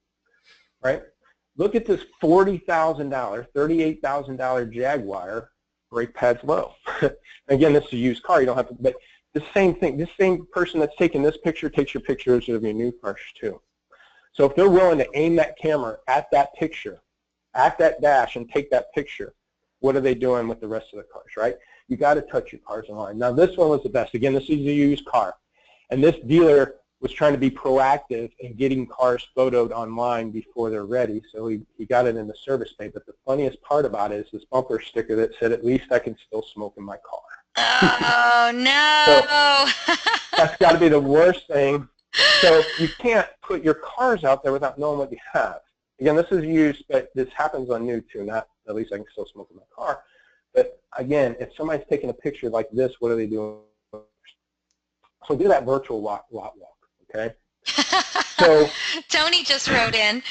right? Look at this $40,000, $38,000 Jaguar, brake pads low. Again, this is a used car. You don't have to, but the same thing. This same person that's taking this picture takes your pictures of your new cars too. So if they're willing to aim that camera at that picture, at that dash, and take that picture, what are they doing with the rest of the cars, right? You got to touch your cars online. Now this one was the best. Again, this is a used car, and this dealer was trying to be proactive in getting cars photoed online before they're ready, so he got it in the service bay. But the funniest part about it is this bumper sticker that said, "At least I can still smoke in my car." Oh, no. So that's got to be the worst thing. So you can't put your cars out there without knowing what you have. Again, this is used, but this happens on new too, not "at least I can still smoke in my car." But again, if somebody's taking a picture like this, what are they doing? So do that virtual lot walk. Okay. So Tony just wrote in.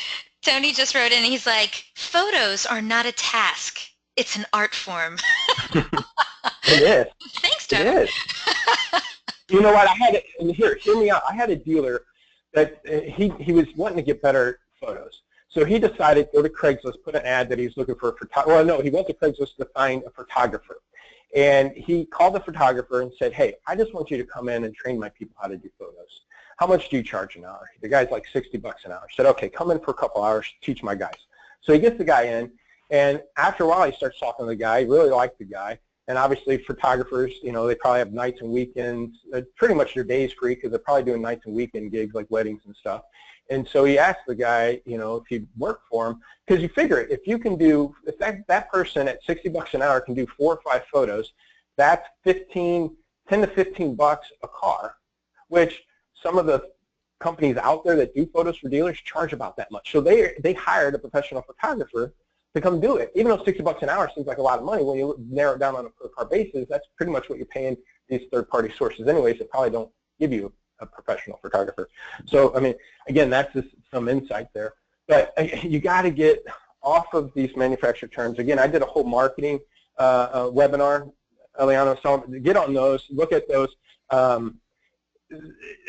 He's like, photos are not a task. It's an art form. It is. Thanks, Tony. It is. You know what? I had it, and hear me out. I had a dealer that he was wanting to get better photos. So he decided to go to Craigslist, put an ad that he was looking for a photographer. Well, no, he went to Craigslist to find a photographer. And he called the photographer and said, "Hey, I just want you to come in and train my people how to do photos. How much do you charge an hour?" The guy's like $60 an hour. I said, "Okay, come in for a couple hours, teach my guys." So he gets the guy in, and after a while he starts talking to the guy. He really liked the guy. And obviously photographers, you know, they probably have nights and weekends. Pretty much their days free, because they're probably doing nights and weekend gigs like weddings and stuff. And so he asked the guy, you know, if he'd work for him, because you figure if you can do, if that person at $60 an hour can do 4 or 5 photos, that's 10 to 15 bucks a car, which some of the companies out there that do photos for dealers charge about that much. So they hired a professional photographer to come do it. Even though $60 an hour seems like a lot of money, when you narrow it down on a per car basis, that's pretty much what you're paying these third-party sources anyways that probably don't give you a professional photographer. So, I mean, again, that's just some insight there. But you got to get off of these manufacturer terms. Again, I did a whole marketing webinar, Eliana, so get on those, look at those.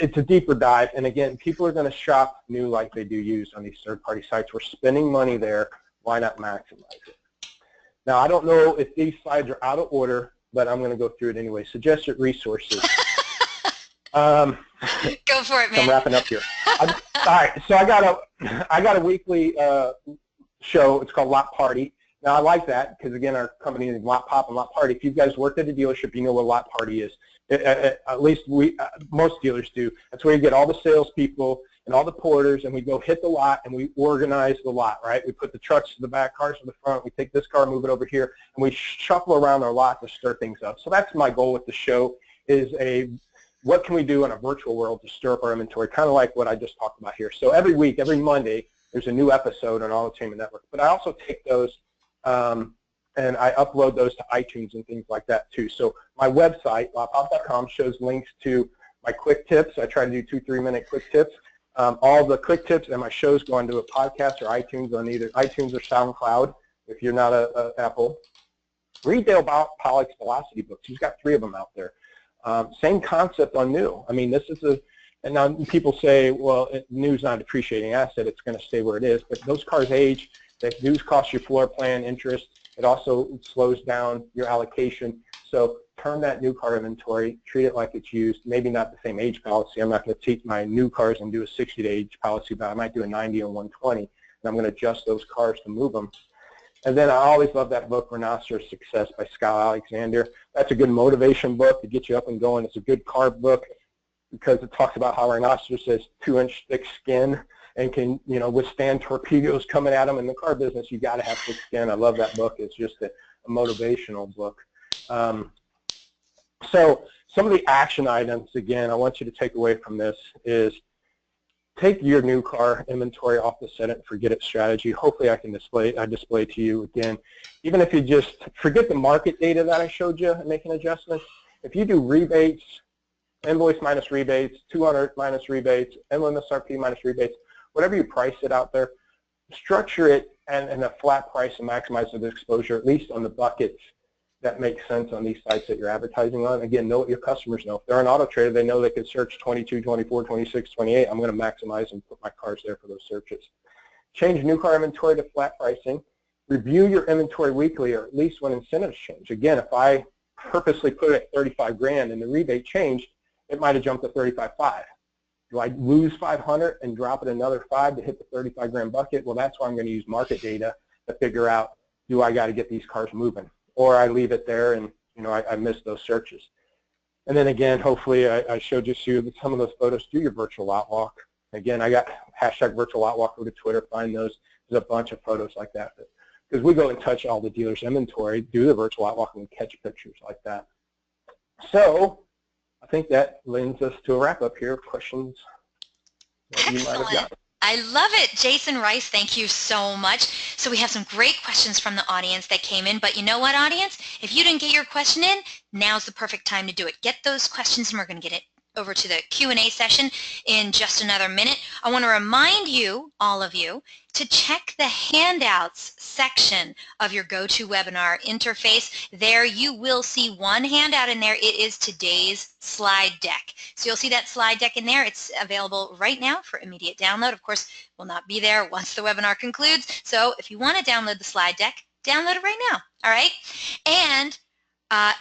It's a deeper dive, and again, people are going to shop new like they do used on these third-party sites. We're spending money there. Why not maximize it? Now, I don't know if these slides are out of order, but I'm going to go through it anyway. Suggested resources. Go for it, man. I'm wrapping up here. All right, so I got a weekly show. It's called Lot Party. Now, I like that because, again, our company is LotPop and Lot Party. If you guys worked at a dealership, you know what Lot Party is. At least most dealers do. That's where you get all the salespeople and all the porters, and we go hit the lot and we organize the lot, right? We put the trucks to the back, cars to the front. We take this car, move it over here, and we shuffle around our lot to stir things up. So that's my goal with the show, is what can we do in a virtual world to stir up our inventory, kind of like what I just talked about here. So every week, every Monday, there's a new episode on All Entertainment Network. But I also take those and I upload those to iTunes and things like that too. So my website, LotPop.com, shows links to my quick tips. I try to do 2-3 minute quick tips. All the quick tips and my shows go onto a podcast or iTunes, on either iTunes or SoundCloud if you're not a Apple. Read Dale Pollack's Velocity books. He's got 3 of them out there. Same concept on new. I mean, this is and now people say, well, new's not a depreciating asset. It's going to stay where it is. But those cars age. That news costs you floor plan interest. It also slows down your allocation. So turn that new car inventory, treat it like it's used, maybe not the same age policy. I'm not going to take my new cars and do a 60 age policy, but I might do a 90 and 120, and I'm going to adjust those cars to move them. And then I always love that book, Rhinoceros Success by Scott Alexander. That's a good motivation book to get you up and going. It's a good car book because it talks about how rhinoceros has 2-inch thick skin and can, withstand torpedoes coming at them. In the car business, you got to have thick skin. I love that book. It's just a motivational book. So some of the action items, again, I want you to take away from this is take your new car inventory off the set it and forget it strategy. Hopefully I can display to you again. Even if you just forget the market data that I showed you and make an adjustment, if you do rebates, invoice minus rebates, 200 minus rebates, MSRP minus rebates, whatever you price it out there, structure it and a flat price and maximize the exposure, at least on the buckets that make sense on these sites that you're advertising on. Again, know what your customers know. If they're an auto trader, they know they can search 22, 24, 26, 28. I'm going to maximize and put my cars there for those searches. Change new car inventory to flat pricing. Review your inventory weekly, or at least when incentives change. Again, if I purposely put it at 35 grand and the rebate changed, it might have jumped to 35.5. Do I lose 500 and drop it another 5 to hit the 35 grand bucket? Well, that's why I'm going to use market data to figure out, do I got to get these cars moving? Or I leave it there and, I miss those searches. And then again, hopefully I showed you some of those photos. Do your virtual lot walk. Again, I got hashtag virtual lot walk. Go to Twitter, find those. There's a bunch of photos like that. Because we go and touch all the dealers' inventory, do the virtual lot walk, and catch pictures like that. So I think that lends us to a wrap-up here of questions that you might have got. I love it. Jasen Rice, thank you so much. So we have some great questions from the audience that came in, but you know what, audience? If you didn't get your question in, now's the perfect time to do it. Get those questions, and we're going to get it over to the Q&A session in just another minute. I want to remind you, all of you, to check the handouts section of your GoToWebinar interface. There you will see one handout in there. It is today's slide deck. So you'll see that slide deck in there. It's available right now for immediate download. Of course, it will not be there once the webinar concludes. So if you want to download the slide deck, download it right now. All right? And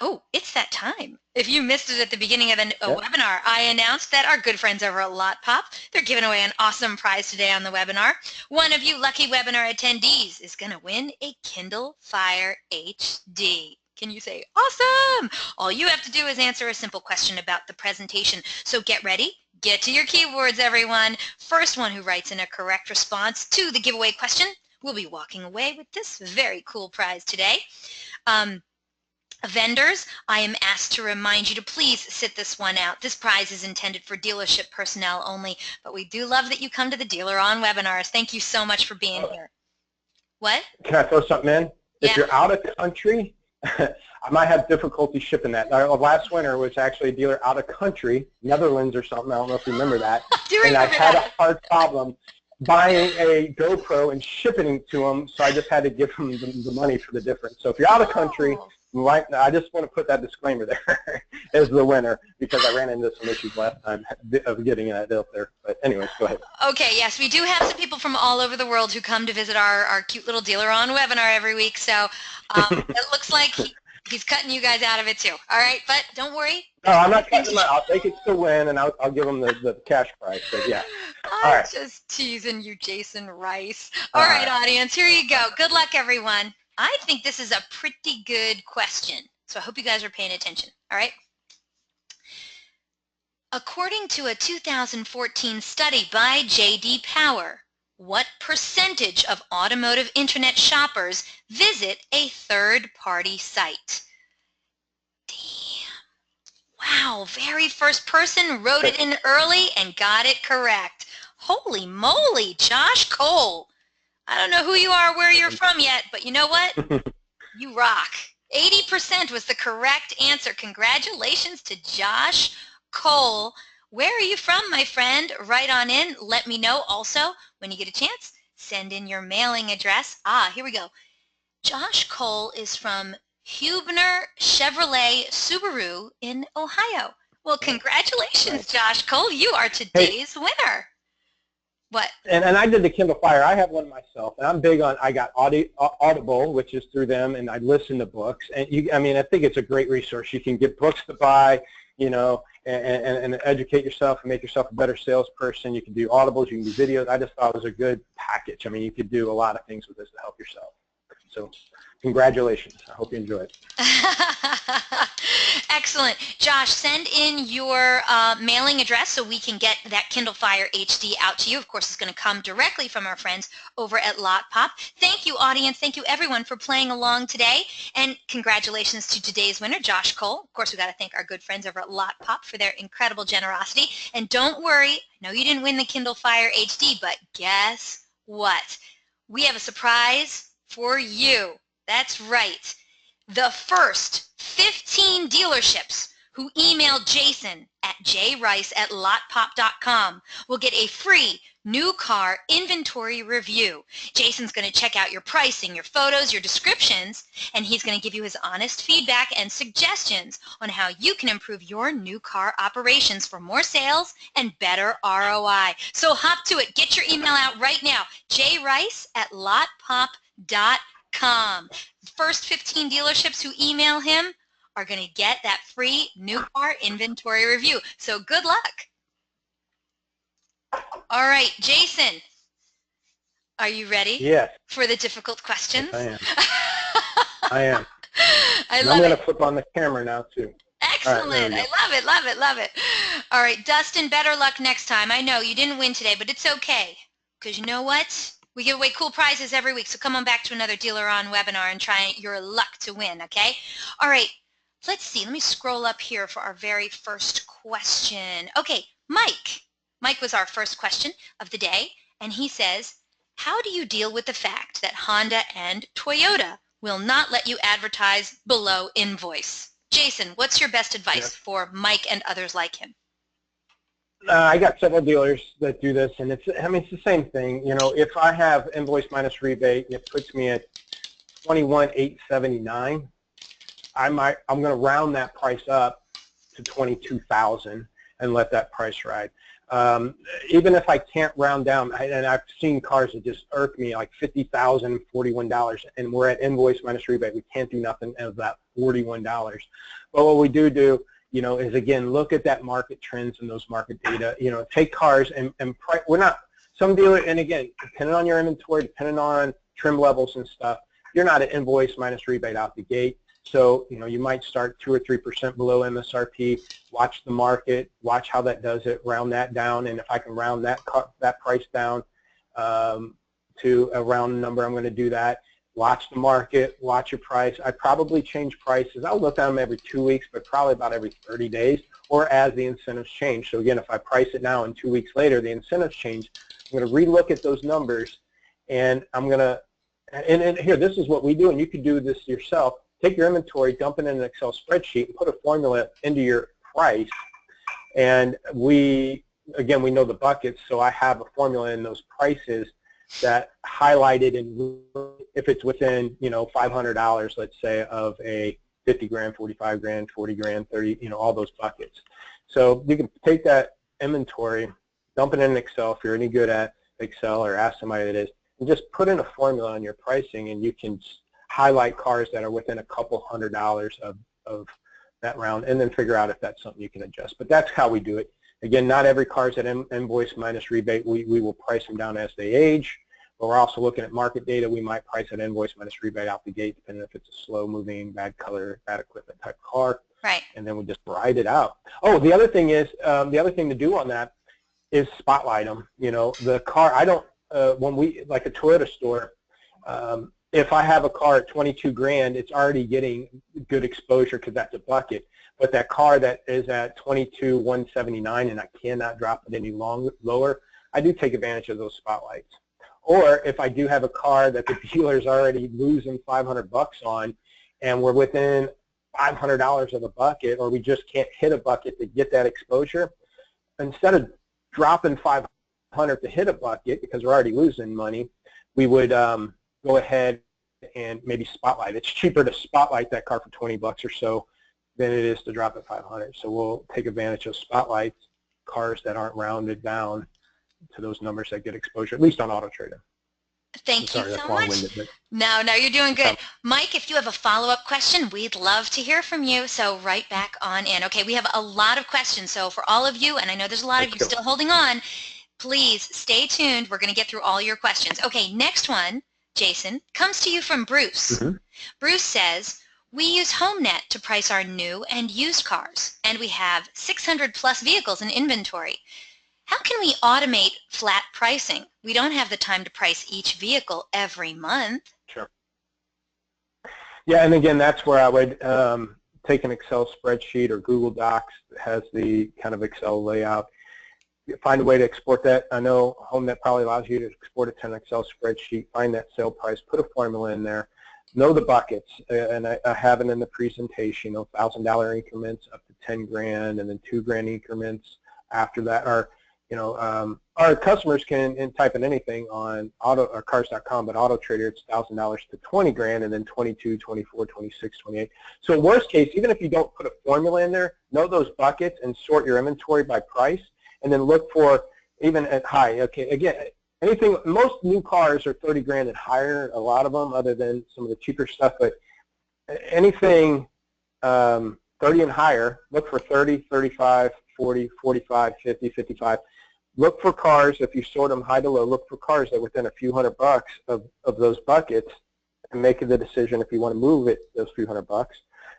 oh, it's that time. If you missed it at the beginning of the webinar, I announced that our good friends over at LotPop, they're giving away an awesome prize today on the webinar. One of you lucky webinar attendees is going to win a Kindle Fire HD. Can you say, awesome? All you have to do is answer a simple question about the presentation. So get ready. Get to your keyboards, everyone. First one who writes in a correct response to the giveaway question will be walking away with this very cool prize today. Vendors, I am asked to remind you to please sit this one out. This prize is intended for dealership personnel only, but we do love that you come to the DealerOn webinars. Thank you so much for being here. What? Can I throw something in? Yeah. If you're out of country, I might have difficulty shipping that. Last winter was actually a dealer out of country, Netherlands or something. I don't know if you remember that. And I had a hard problem buying a GoPro and shipping it to them, so I just had to give them the money for the difference. So if you're out of country, I just want to put that disclaimer there as the winner, because I ran into some issues last time of getting that out there. But anyways, go ahead. Okay, yes, we do have some people from all over the world who come to visit our cute little DealerOn webinar every week. So it looks like he's cutting you guys out of it too. All right, but don't worry. No, I'm not cutting them out. I'll take it to win, and I'll give them the cash prize. But yeah. I'm just teasing you, Jasen Rice. All right, audience, here you go. Good luck, everyone. I think this is a pretty good question, so I hope you guys are paying attention. All right. According to a 2014 study by J.D. Power, what percentage of automotive internet shoppers visit a third-party site? Wow, very first person wrote it in early and got it correct. Holy moly, Josh Cole. I don't know who you are, where you're from yet, but you know what? You rock. 80% was the correct answer. Congratulations to Josh Cole. Where are you from, my friend? Write on in. Let me know. Also, when you get a chance, send in your mailing address. Here we go. Josh Cole is from Huebner Chevrolet Subaru in Ohio. Well, congratulations, Josh Cole. You are today's winner. What? And I did the Kindle Fire. I have one myself, and I'm big on. I got Audible, which is through them, and I listen to books. And I mean, I think it's a great resource. You can get books to buy, you know, and educate yourself and make yourself a better salesperson. You can do audibles, you can do videos. I just thought it was a good package. I mean, you could do a lot of things with this to help yourself. So, congratulations. I hope you enjoy it. Excellent. Josh, send in your mailing address so we can get that Kindle Fire HD out to you. Of course, it's going to come directly from our friends over at LotPop. Thank you, audience. Thank you, everyone, for playing along today. And congratulations to today's winner, Josh Cole. Of course, we've got to thank our good friends over at LotPop for their incredible generosity. And don't worry, I know you didn't win the Kindle Fire HD, but guess what? We have a surprise for you. That's right. The first 15 dealerships who email Jason at jrice@lotpop.com will get a free new car inventory review. Jason's going to check out your pricing, your photos, your descriptions, and he's going to give you his honest feedback and suggestions on how you can improve your new car operations for more sales and better ROI. So hop to it. Get your email out right now, jrice@lotpop.com. First 15 dealerships who email him are going to get that free new car inventory review. So good luck. All right, Jason, are you ready? Yes. For the difficult questions? Yes, I am. I and love I'm going it. to flip on the camera now, too. Excellent. Right, I love it, love it, love it. All right, Dustin, better luck next time. I know you didn't win today, but it's okay. Because you know what? We give away cool prizes every week, so come on back to another DealerOn webinar and try your luck to win, okay? All right, let's see. Let me scroll up here for our very first question. Okay, Mike. Mike was our first question of the day, and he says, how do you deal with the fact that Honda and Toyota will not let you advertise below invoice? Jason, what's your best advice for Mike and others like him? I got several dealers that do this, and it's the same thing. You know, if I have invoice minus rebate, it puts me at $21,879. I'm going to round that price up to $22,000 and let that price ride. Even if I can't round down, and I've seen cars that just irk me, like $50,000, $41, and we're at invoice minus rebate. We can't do nothing of that $41. But what we do, you know, is again look at that market trends and those market data. You know, take cars and we're not some dealer, and again, depending on your inventory, depending on trim levels and stuff, you're not at invoice minus rebate out the gate. So, you know, you might start 2 or 3% below MSRP, watch the market, watch how that does it, round that down, and if I can round that price down to a round number, I'm going to do that. Watch the market, watch your price. I probably change prices. I'll look at them every 2 weeks, but probably about every 30 days, or as the incentives change. So again, if I price it now and 2 weeks later, the incentives change, I'm going to relook at those numbers, and I'm going to, and here, this is what we do, and you can do this yourself. Take your inventory, dump it in an Excel spreadsheet, and put a formula into your price. And we know the buckets, so I have a formula in those prices that highlighted, and if it's within, you know, $500, let's say, of a 50 grand, 45 grand, 40 grand, 30, you know, all those buckets. So you can take that inventory, dump it in Excel if you're any good at Excel, or ask somebody that is, and just put in a formula on your pricing, and you can highlight cars that are within a couple $100 of that round, and then figure out if that's something you can adjust. But that's how we do it. Again, not every car is at invoice minus rebate. We will price them down as they age, but we're also looking at market data. We might price at invoice minus rebate out the gate, depending if it's a slow-moving, bad color, bad equipment type car. Right. And then we just ride it out. Oh, the other thing is, the other thing to do on that is spotlight them. You know, the car, I don't, when we, like a Toyota store, if I have a car at 22 grand, it's already getting good exposure because that's a bucket. But that car that is at 22,179 and I cannot drop it any lower, I do take advantage of those spotlights. Or if I do have a car that the dealer's already losing $500 on, and we're within $500 of a bucket, or we just can't hit a bucket to get that exposure, instead of dropping $500 to hit a bucket because we're already losing money, we would go ahead and maybe spotlight. It's cheaper to spotlight that car for $20 or so than it is to drop it $500. So we'll take advantage of spotlights, cars that aren't rounded down, to those numbers that get exposure, at least on Auto Trader. Thank you Sorry, so that's much. long-winded, but No, you're doing good. Mike, if you have a follow-up question, we'd love to hear from you. So right back on in. Okay, we have a lot of questions. So for all of you, and I know there's a lot of let's you go. still holding on, please stay tuned. We're going to get through all your questions. Okay, next one, Jason, comes to you from Bruce. Mm-hmm. Bruce says, we use HomeNet to price our new and used cars, and we have 600 plus vehicles in inventory. How can we automate flat pricing? We don't have the time to price each vehicle every month. Sure. Yeah, and again, that's where I would take an Excel spreadsheet or Google Docs that has the kind of Excel layout. Find a way to export that. I know HomeNet probably allows you to export it to an Excel spreadsheet, find that sale price, put a formula in there, know the buckets, and I have it in the presentation, $1,000 increments up to 10 grand, and then $2,000 increments after that. Or, our customers can type in anything on cars.com, but Auto Trader, it's $1,000 to 20 grand, and then 22, 24, 26, 28. So worst case, even if you don't put a formula in there, know those buckets and sort your inventory by price, and then look for even at high. Okay, again, anything, most new cars are 30 grand and higher, a lot of them, other than some of the cheaper stuff, but anything 30 and higher, look for 30, 35, 40, 45, 50, 55. Look for cars, if you sort them high to low, look for cars that are within a few $100 of those buckets, and make the decision if you want to move it those few $100.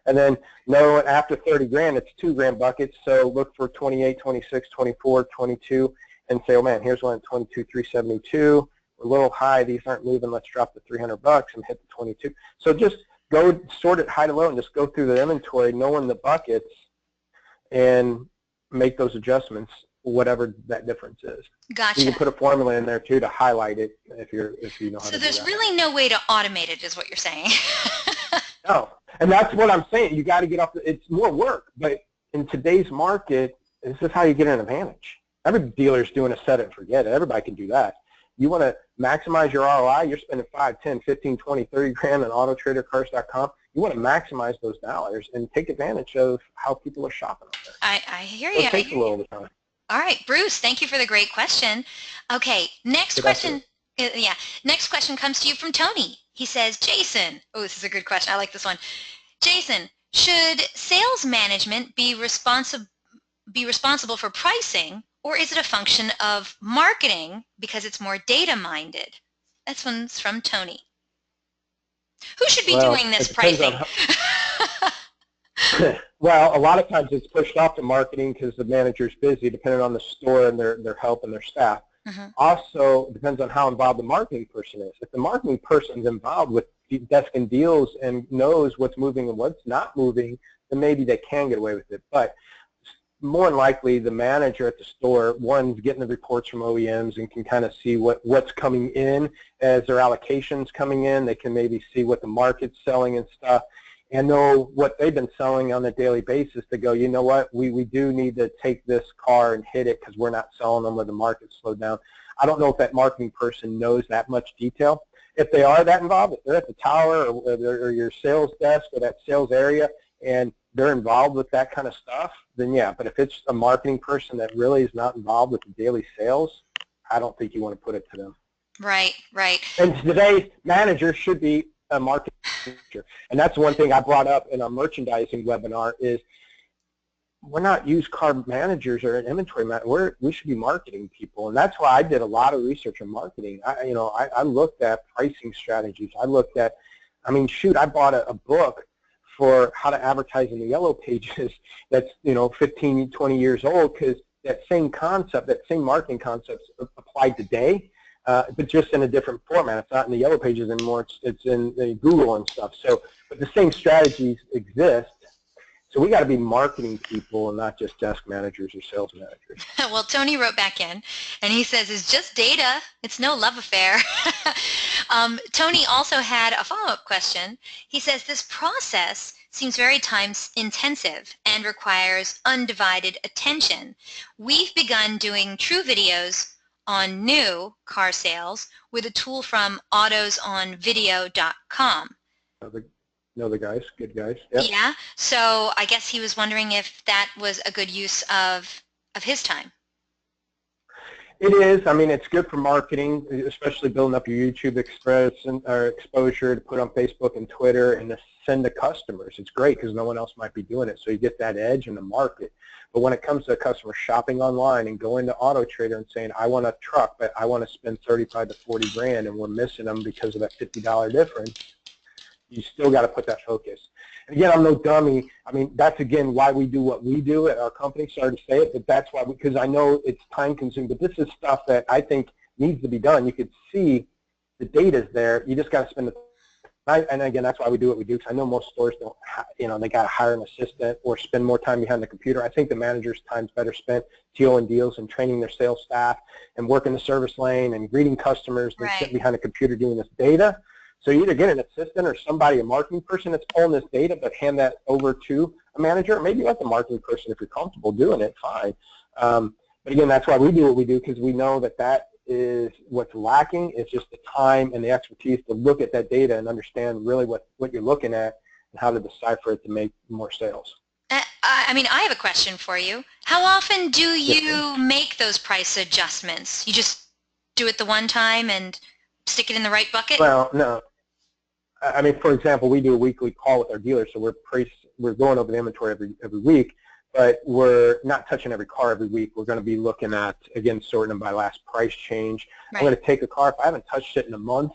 And then know after 30 grand, it's 2 grand buckets, so look for 28, 26, 24, 22, and say, oh man, here's one at 22, 372. We're a little high, these aren't moving, let's drop the $300 and hit the 22. So just go sort it high to low and just go through the inventory, knowing the buckets, and make those adjustments, whatever that difference is. Gotcha. You can put a formula in there too to highlight it if you know how to do that. So there's really no way to automate it, is what you're saying. No, and that's what I'm saying. You got to get off. It's more work, but in today's market, this is how you get an advantage. Every dealer's doing a set it and forget it. Everybody can do that. You want to maximize your ROI, you're spending 5, 10, 15, 20, 30 grand on AutoTraderCars.com. You want to maximize those dollars and take advantage of how people are shopping out there. I hear you. It takes a little bit of time. All right, Bruce, thank you for the great question. Okay, next question. Yeah, next question comes to you from Tony. He says, Jason, oh, this is a good question. I like this one. Jason, should sales management be responsible for pricing, or is it a function of marketing because it's more data-minded? This one's from Tony. Who should be doing this pricing? Well, a lot of times it's pushed off to marketing because the manager's busy, depending on the store and their help and their staff. Also, it depends on how involved the marketing person is. If the marketing person is involved with desk and deals and knows what's moving and what's not moving, then maybe they can get away with it. But more than likely, the manager at the store, one's getting the reports from OEMs and can kind of see what's coming in as their allocations coming in. They can maybe see what the market's selling and stuff, and know what they've been selling on a daily basis to go, you know what, we do need to take this car and hit it because we're not selling them when the market slowed down. I don't know if that marketing person knows that much detail. If they are that involved, if they're at the tower or your sales desk or that sales area and they're involved with that kind of stuff, then yeah. But if it's a marketing person that really is not involved with the daily sales, I don't think you want to put it to them. Right, right. And today's manager should be a marketing manager. And that's one thing I brought up in our merchandising webinar is we're not used car managers or an inventory manager. We should be marketing people. And that's why I did a lot of research on marketing. I looked at pricing strategies. I looked at, I mean, shoot, I bought a book for how to advertise in the yellow pages that's 15, 20 years old, because that same concept, that same marketing concepts applied today, but just in a different format. It's not in the yellow pages anymore. It's in Google and stuff. So, but the same strategies exist. So we got to be marketing people and not just desk managers or sales managers. Well, Tony wrote back in, and he says, it's just data. It's no love affair. Tony also had a follow-up question. He says, this process seems very time-intensive and requires undivided attention. We've begun doing true videos on new car sales with a tool from autosonvideo.com. Know the guys, good guys. Yep. Yeah, so I guess he was wondering if that was a good use of his time. It is. I mean, it's good for marketing, especially building up your YouTube exposure to put on Facebook and Twitter and to send to customers. It's great because no one else might be doing it, so you get that edge in the market. But when it comes to a customer shopping online and going to Auto Trader and saying, I want a truck, but I want to spend 35 to 40 grand and we're missing them because of that $50 difference, you still got to put that focus. And again, I'm no dummy. I mean, that's, again, why we do what we do at our company. Sorry to say it, but that's why, because I know it's time-consuming. But this is stuff that I think needs to be done. You could see the data's there. You just got to spend the time. And again, that's why we do what we do, because I know most stores don't, they got to hire an assistant or spend more time behind the computer. I think the manager's time's better spent TOing deals and training their sales staff and working the service lane and greeting customers than sitting behind a computer doing this data. So you either get an assistant or somebody, a marketing person that's pulling this data, but hand that over to a manager. Maybe let the marketing person, if you're comfortable doing it, fine. But again, that's why we do what we do, because we know that that is what's lacking. It's just the time and the expertise to look at that data and understand really what you're looking at and how to decipher it to make more sales. I mean, I have a question for you. How often do you make those price adjustments? You just do it the one time and stick it in the right bucket? Well, no. I mean, for example, we do a weekly call with our dealers, so we're going over the inventory every week, but we're not touching every car every week. We're going to be looking at, again, sorting them by last price change. Right. I'm going to take a car, if I haven't touched it in a month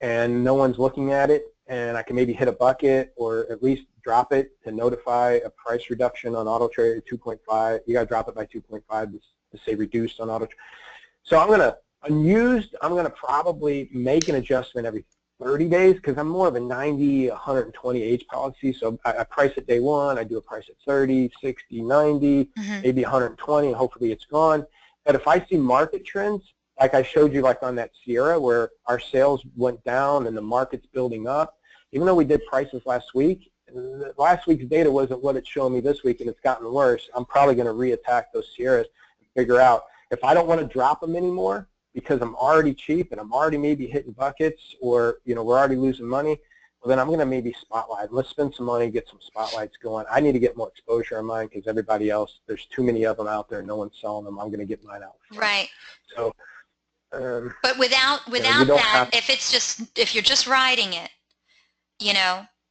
and no one's looking at it, and I can maybe hit a bucket or at least drop it to notify a price reduction on Auto Trader 2.5. You got to drop it by 2.5 to say reduced on Auto Trader. So I'm going to, unused, I'm going to probably make an adjustment every 30 days because I'm more of a 90, 120 age policy. So I price at day one, I do a price at 30, 60, 90, maybe 120, and hopefully it's gone. But if I see market trends, like I showed you like on that Sierra where our sales went down and the market's building up, even though we did prices last week, last week's data wasn't what it's showing me this week and it's gotten worse, I'm probably going to reattack those Sierras and figure out if I don't want to drop them anymore, because I'm already cheap and I'm already maybe hitting buckets or, we're already losing money, well, then I'm going to maybe spotlight. Let's spend some money, get some spotlights going. I need to get more exposure on mine because everybody else, there's too many of them out there. No one's selling them. I'm going to get mine out. Right. So, but without that, if you're just riding it,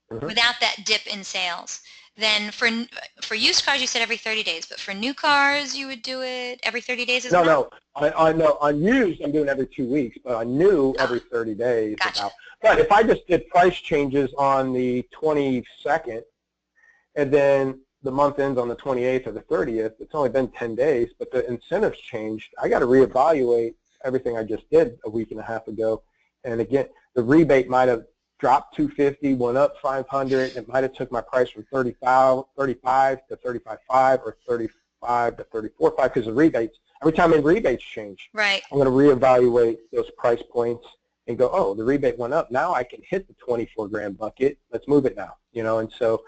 without that dip in sales, then for used cars you said every 30 days, but for new cars you would do it every 30 days as well? No. On used I'm doing every 2 weeks, but on new every 30 days. Gotcha. But if I just did price changes on the 22nd and then the month ends on the 28th or the 30th, it's only been 10 days, but the incentives changed. I got to reevaluate everything I just did a week and a half ago. And again, the rebate might have dropped 250, went up 500. It might have took my price from 35 to 35.5 or 35 to 34.5 because the rebates. Every time the rebates change, right, I'm going to reevaluate those price points and go, oh, the rebate went up. Now I can hit the 24 grand bucket. Let's move it now. And so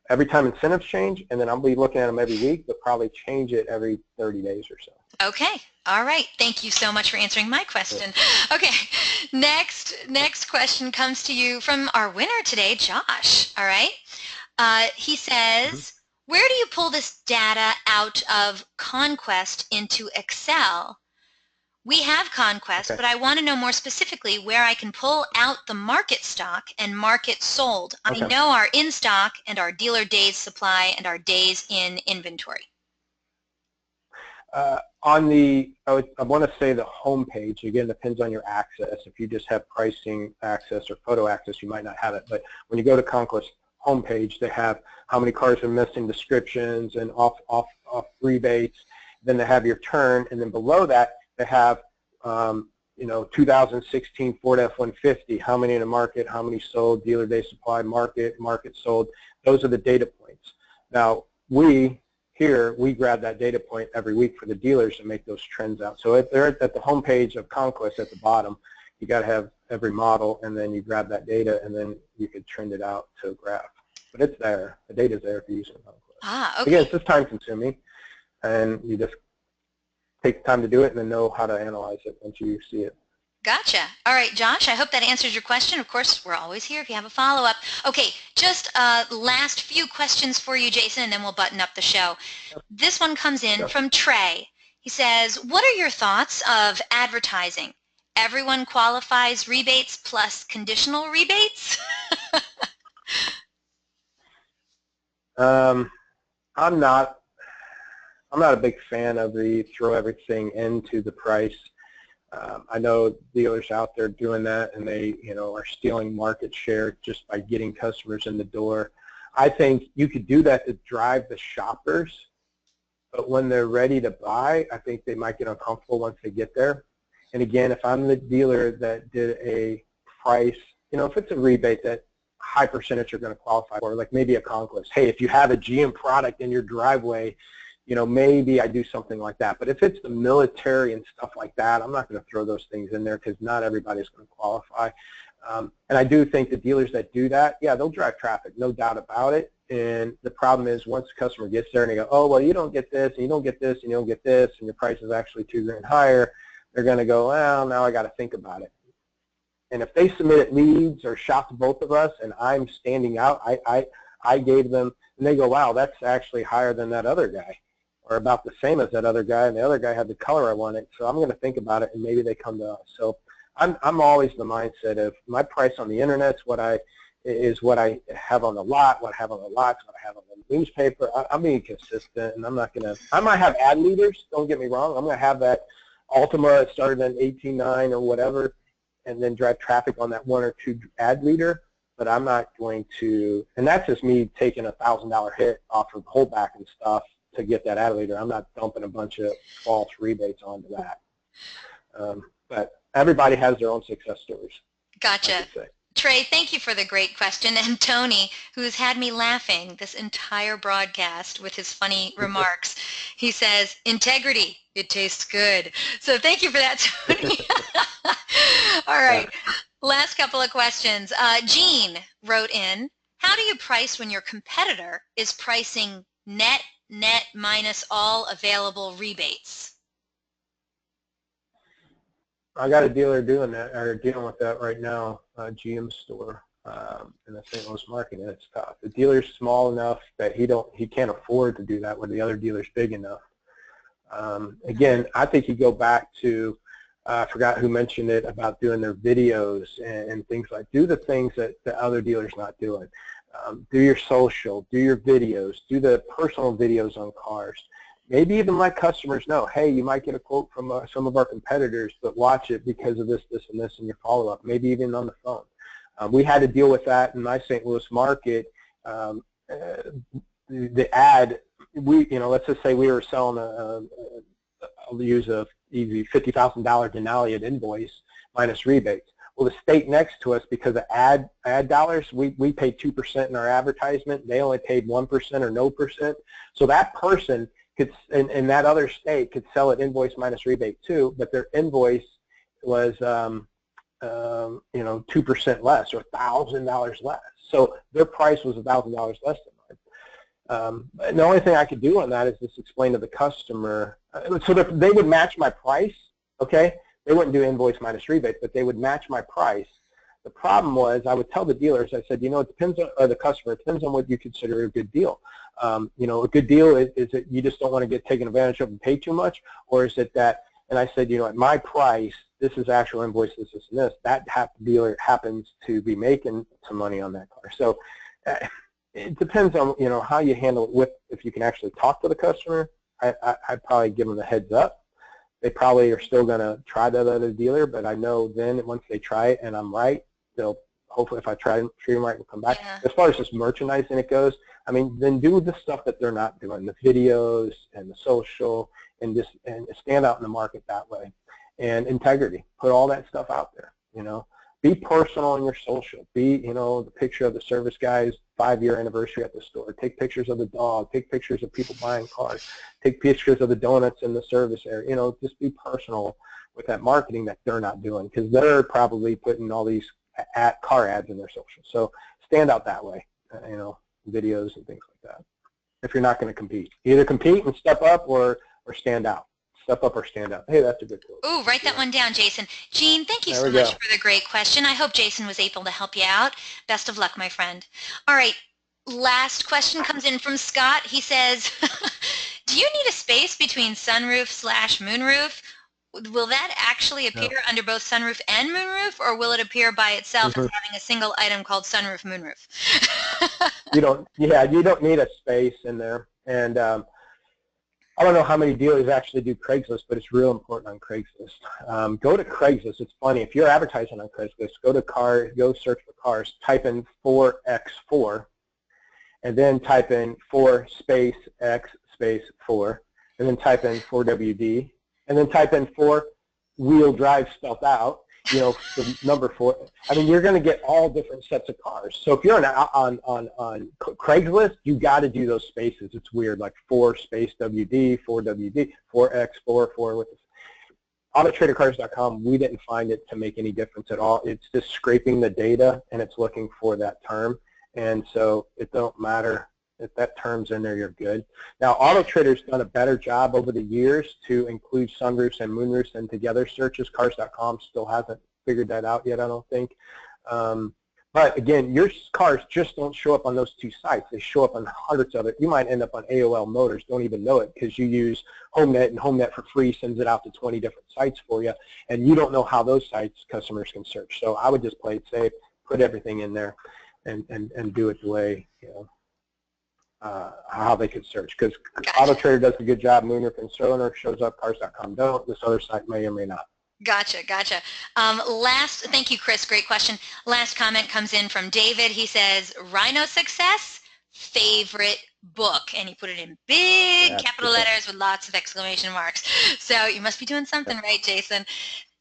every time incentives change, and then I'll be looking at them every week, but probably change it every 30 days or so. Okay. All right. Thank you so much for answering my question. Okay. Next question comes to you from our winner today, Josh. All right. He says, where do you pull this data out of Conquest into Excel? We have Conquest, but I want to know more specifically where I can pull out the market stock and market sold. I know our in-stock and our dealer days supply and our days in inventory. I want to say the home page, again, depends on your access. If you just have pricing access or photo access, you might not have it. But when you go to Conquest homepage, they have how many cars are missing, descriptions, and off rebates. Then they have your turn, and then below that, they have 2016 Ford F-150, how many in the market, how many sold, dealer day supply, market sold. Those are the data points. Now, we grab that data point every week for the dealers and make those trends out. So if they're at the home page of Conquest at the bottom, you got to have every model, and then you grab that data, and then you could trend it out to a graph. But it's there. The data's there if you're using Conquest. Okay. Again, it's just time consuming, and you just take the time to do it and then know how to analyze it once you see it. Gotcha. All right, Josh, I hope that answers your question. Of course, we're always here if you have a follow-up. Okay, just last few questions for you, Jason, and then we'll button up the show. This one comes in from Trey. He says, what are your thoughts of advertising? Everyone qualifies rebates plus conditional rebates? I'm not a big fan of the throw everything into the price. I know dealers out there doing that, and they, are stealing market share just by getting customers in the door. I think you could do that to drive the shoppers, but when they're ready to buy, I think they might get uncomfortable once they get there. And again, if I'm the dealer that did a price, if it's a rebate that high percentage are going to qualify for, like maybe a conquest. Hey, if you have a GM product in your driveway, maybe I do something like that. But if it's the military and stuff like that, I'm not going to throw those things in there because not everybody's going to qualify. And I do think the dealers that do that, yeah, they'll drive traffic, no doubt about it. And the problem is once the customer gets there and they go, oh, well, you don't get this, and you don't get this, and you don't get this, and your price is actually $2,000 higher, they're going to go, well, now I got to think about it. And if they submitted leads or shop to both of us and I'm standing out, I gave them, and they go, wow, that's actually higher than that other guy, or about the same as that other guy, and the other guy had the color I wanted, so I'm going to think about it, and maybe they come to us. So I'm always the mindset of my price on the internet is what I have on the lot, what I have on the lots, what I have on the newspaper. I'm being consistent, and I'm not going to, I might have ad leaders, don't get me wrong. I'm going to have that Altima that started in 18.9 or whatever, and then drive traffic on that one or two ad leader, but I'm not going to, and that's just me taking a $1,000 hit off of holdback and stuff to get that ad leader. I'm not dumping a bunch of false rebates onto that. But everybody has their own success stories. Gotcha. Trey, thank you for the great question. And Tony, who's had me laughing this entire broadcast with his funny remarks, he says, integrity, it tastes good. So thank you for that, Tony. All right, last couple of questions. Jean wrote in, how do you price when your competitor is pricing net minus all available rebates? I got a dealer doing that, or dealing with that right now, GM store in the St. Louis market, and it's tough. The dealer's small enough that he can't afford to do that when the other dealer's big enough. Again, I think you go back to, I forgot who mentioned it about doing their videos and things like, do the things that the other dealer's not doing. Do your social, do your videos, do the personal videos on cars. Maybe even let customers know, hey, you might get a quote from some of our competitors, but watch it because of this, this, and this in your follow-up, maybe even on the phone. We had to deal with that in my St. Louis market. The ad, let's just say we were selling I'll use a easy $50,000 Denali at invoice minus rebates. Well, the state next to us, because of ad dollars, we paid 2% in our advertisement. They only paid 1% or no percent. So that person could, in that other state, could sell at invoice minus rebate too, but their invoice was 2% less or $1,000 less. So their price was $1,000 less than mine. And the only thing I could do on that is just explain to the customer. So they would match my price, okay? They wouldn't do invoice minus rebate, but they would match my price. The problem was I would tell the dealers, I said, it depends on, or the customer, it depends on what you consider a good deal. A good deal is it you just don't want to get taken advantage of and pay too much, or is it that, and I said, at my price, this is actual invoice, this, and this. That dealer happens to be making some money on that car. So it depends on, how you handle it if you can actually talk to the customer. I'd probably give them the heads up. They probably are still going to try that other dealer, but I know then once they try it and I'm right, they'll hopefully, if I treat them right, will come back. Yeah. As far as just merchandising it goes, then do the stuff that they're not doing, the videos and the social, and stand out in the market that way. And integrity, put all that stuff out there. Be personal on your social. Be, the picture of the service guy's 5-year anniversary at the store. Take pictures of the dog. Take pictures of people buying cars. Take pictures of the donuts in the service area. Just be personal with that marketing that they're not doing, because they're probably putting all these car ads in their social. So stand out that way, videos and things like that. If you're not going to compete, either compete and step up or stand out. Step up or stand out. Hey, that's a good quote. Ooh, write that one down, Jason. Jean, thank you so much for the great question. I hope Jason was able to help you out. Best of luck, my friend. All right, last question comes in from Scott. He says, Do you need a space between sunroof / moonroof? Will that actually appear No. under both sunroof and moonroof, or will it appear by itself as Mhm. having a single item called sunroof moonroof? You don't. Yeah, you don't need a space in there. And I don't know how many dealers actually do Craigslist, but it's real important on Craigslist. Go to Craigslist. It's funny. If you're advertising on Craigslist, go search for cars, type in 4x4, and then type in 4 space X space 4, and then type in 4WD, and then type in 4-wheel drive spelled out, you know, the number 4. I mean, you're going to get all different sets of cars. So if you're on Craigslist, you got to do those spaces. It's weird, like 4 space WD, 4WD, 4X4, 4 with this. AutoTraderCars.com, we didn't find it to make any difference at all. It's just scraping the data, and it's looking for that term. And so it don't matter if that term's in there, you're good. Now, AutoTrader's done a better job over the years to include sunroofs and moonroofs in together searches. Cars.com still hasn't figured that out yet, I don't think. But again, your cars just don't show up on those 2 sites. They show up on hundreds of it. You might end up on AOL Motors, don't even know it, because you use HomeNet, and HomeNet for free sends it out to 20 different sites for you, and you don't know how those sites customers can search. So I would just play it safe, put everything in there, and do it the way, you know, how they could search, because AutoTrader does a good job. Moonroof and Solar shows up, Cars.com don't. This other site may or may not. Gotcha. Thank you, Chris. Great question. Last comment comes in from David. He says, Rhino Success, favorite book. And he put it in big capital letters with lots of exclamation marks. So you must be doing something right, Jason.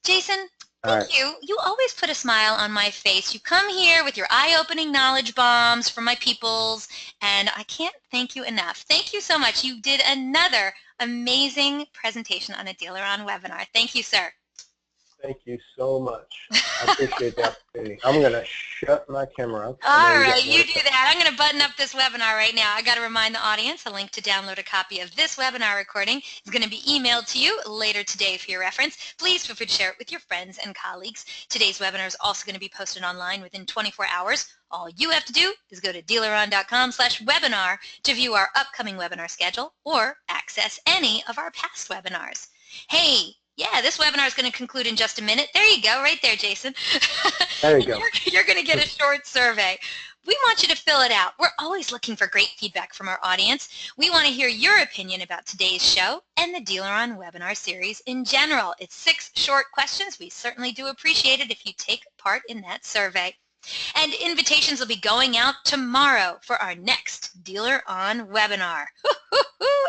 Jason, thank you. You always put a smile on my face. You come here with your eye-opening knowledge bombs for my peoples, and I can't thank you enough. Thank you so much. You did another amazing presentation on a DealerOn webinar. Thank you, sir. Thank you so much. I appreciate the opportunity. I'm going to shut my camera off. All right, you do that. I'm going to button up this webinar right now. I got to remind the audience a link to download a copy of this webinar recording is going to be emailed to you later today for your reference. Please feel free to share it with your friends and colleagues. Today's webinar is also going to be posted online within 24 hours. All you have to do is go to DealerOn.com/webinar to view our upcoming webinar schedule or access any of our past webinars. Hey, yeah, this webinar is going to conclude in just a minute. There you go, right there, Jason. There you go. You're going to get a short survey. We want you to fill it out. We're always looking for great feedback from our audience. We want to hear your opinion about today's show and the DealerOn webinar series in general. It's 6 short questions. We certainly do appreciate it if you take part in that survey. And invitations will be going out tomorrow for our next DealerOn webinar.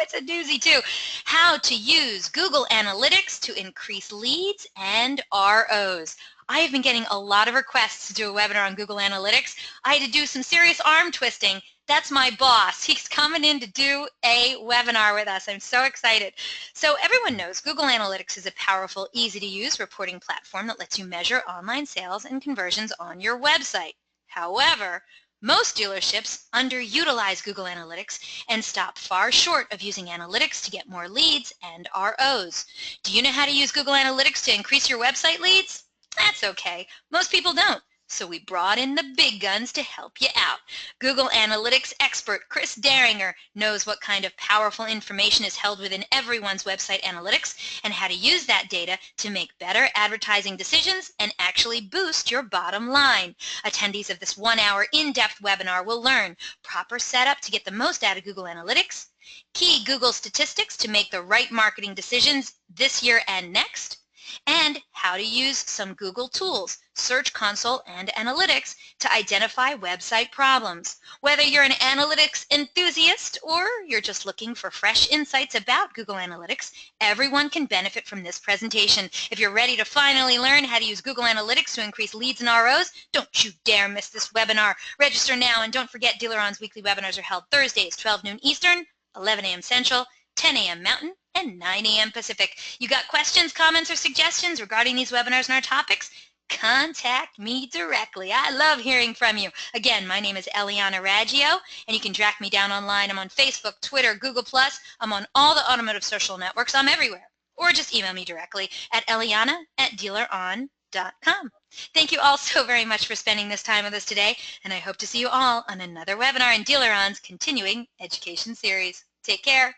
It's a doozy too. How to use Google Analytics to increase leads and ROs. I have been getting a lot of requests to do a webinar on Google Analytics. I had to do some serious arm twisting. That's my boss. He's coming in to do a webinar with us. I'm so excited. So everyone knows Google Analytics is a powerful, easy-to-use reporting platform that lets you measure online sales and conversions on your website. However, most dealerships underutilize Google Analytics and stop far short of using analytics to get more leads and ROs. Do you know how to use Google Analytics to increase your website leads? That's okay. Most people don't. So we brought in the big guns to help you out. Google Analytics expert Chris Daringer knows what kind of powerful information is held within everyone's website analytics and how to use that data to make better advertising decisions and actually boost your bottom line. Attendees of this 1-hour in-depth webinar will learn proper setup to get the most out of Google Analytics, key Google statistics to make the right marketing decisions this year and next, and how to use some Google tools, Search Console and Analytics, to identify website problems. Whether you're an analytics enthusiast or you're just looking for fresh insights about Google Analytics, everyone can benefit from this presentation. If you're ready to finally learn how to use Google Analytics to increase leads and ROs, don't you dare miss this webinar. Register now, and don't forget DealerOn's weekly webinars are held Thursdays, 12 noon Eastern, 11 a.m. Central, 10 a.m. Mountain, and 9 a.m. Pacific. You got questions, comments, or suggestions regarding these webinars and our topics? Contact me directly. I love hearing from you. Again, my name is Eliana Raggio, and you can track me down online. I'm on Facebook, Twitter, Google+. I'm on all the automotive social networks. I'm everywhere. Or just email me directly at eliana@dealeron.com. Thank you all so very much for spending this time with us today, and I hope to see you all on another webinar in DealerOn's continuing education series. Take care.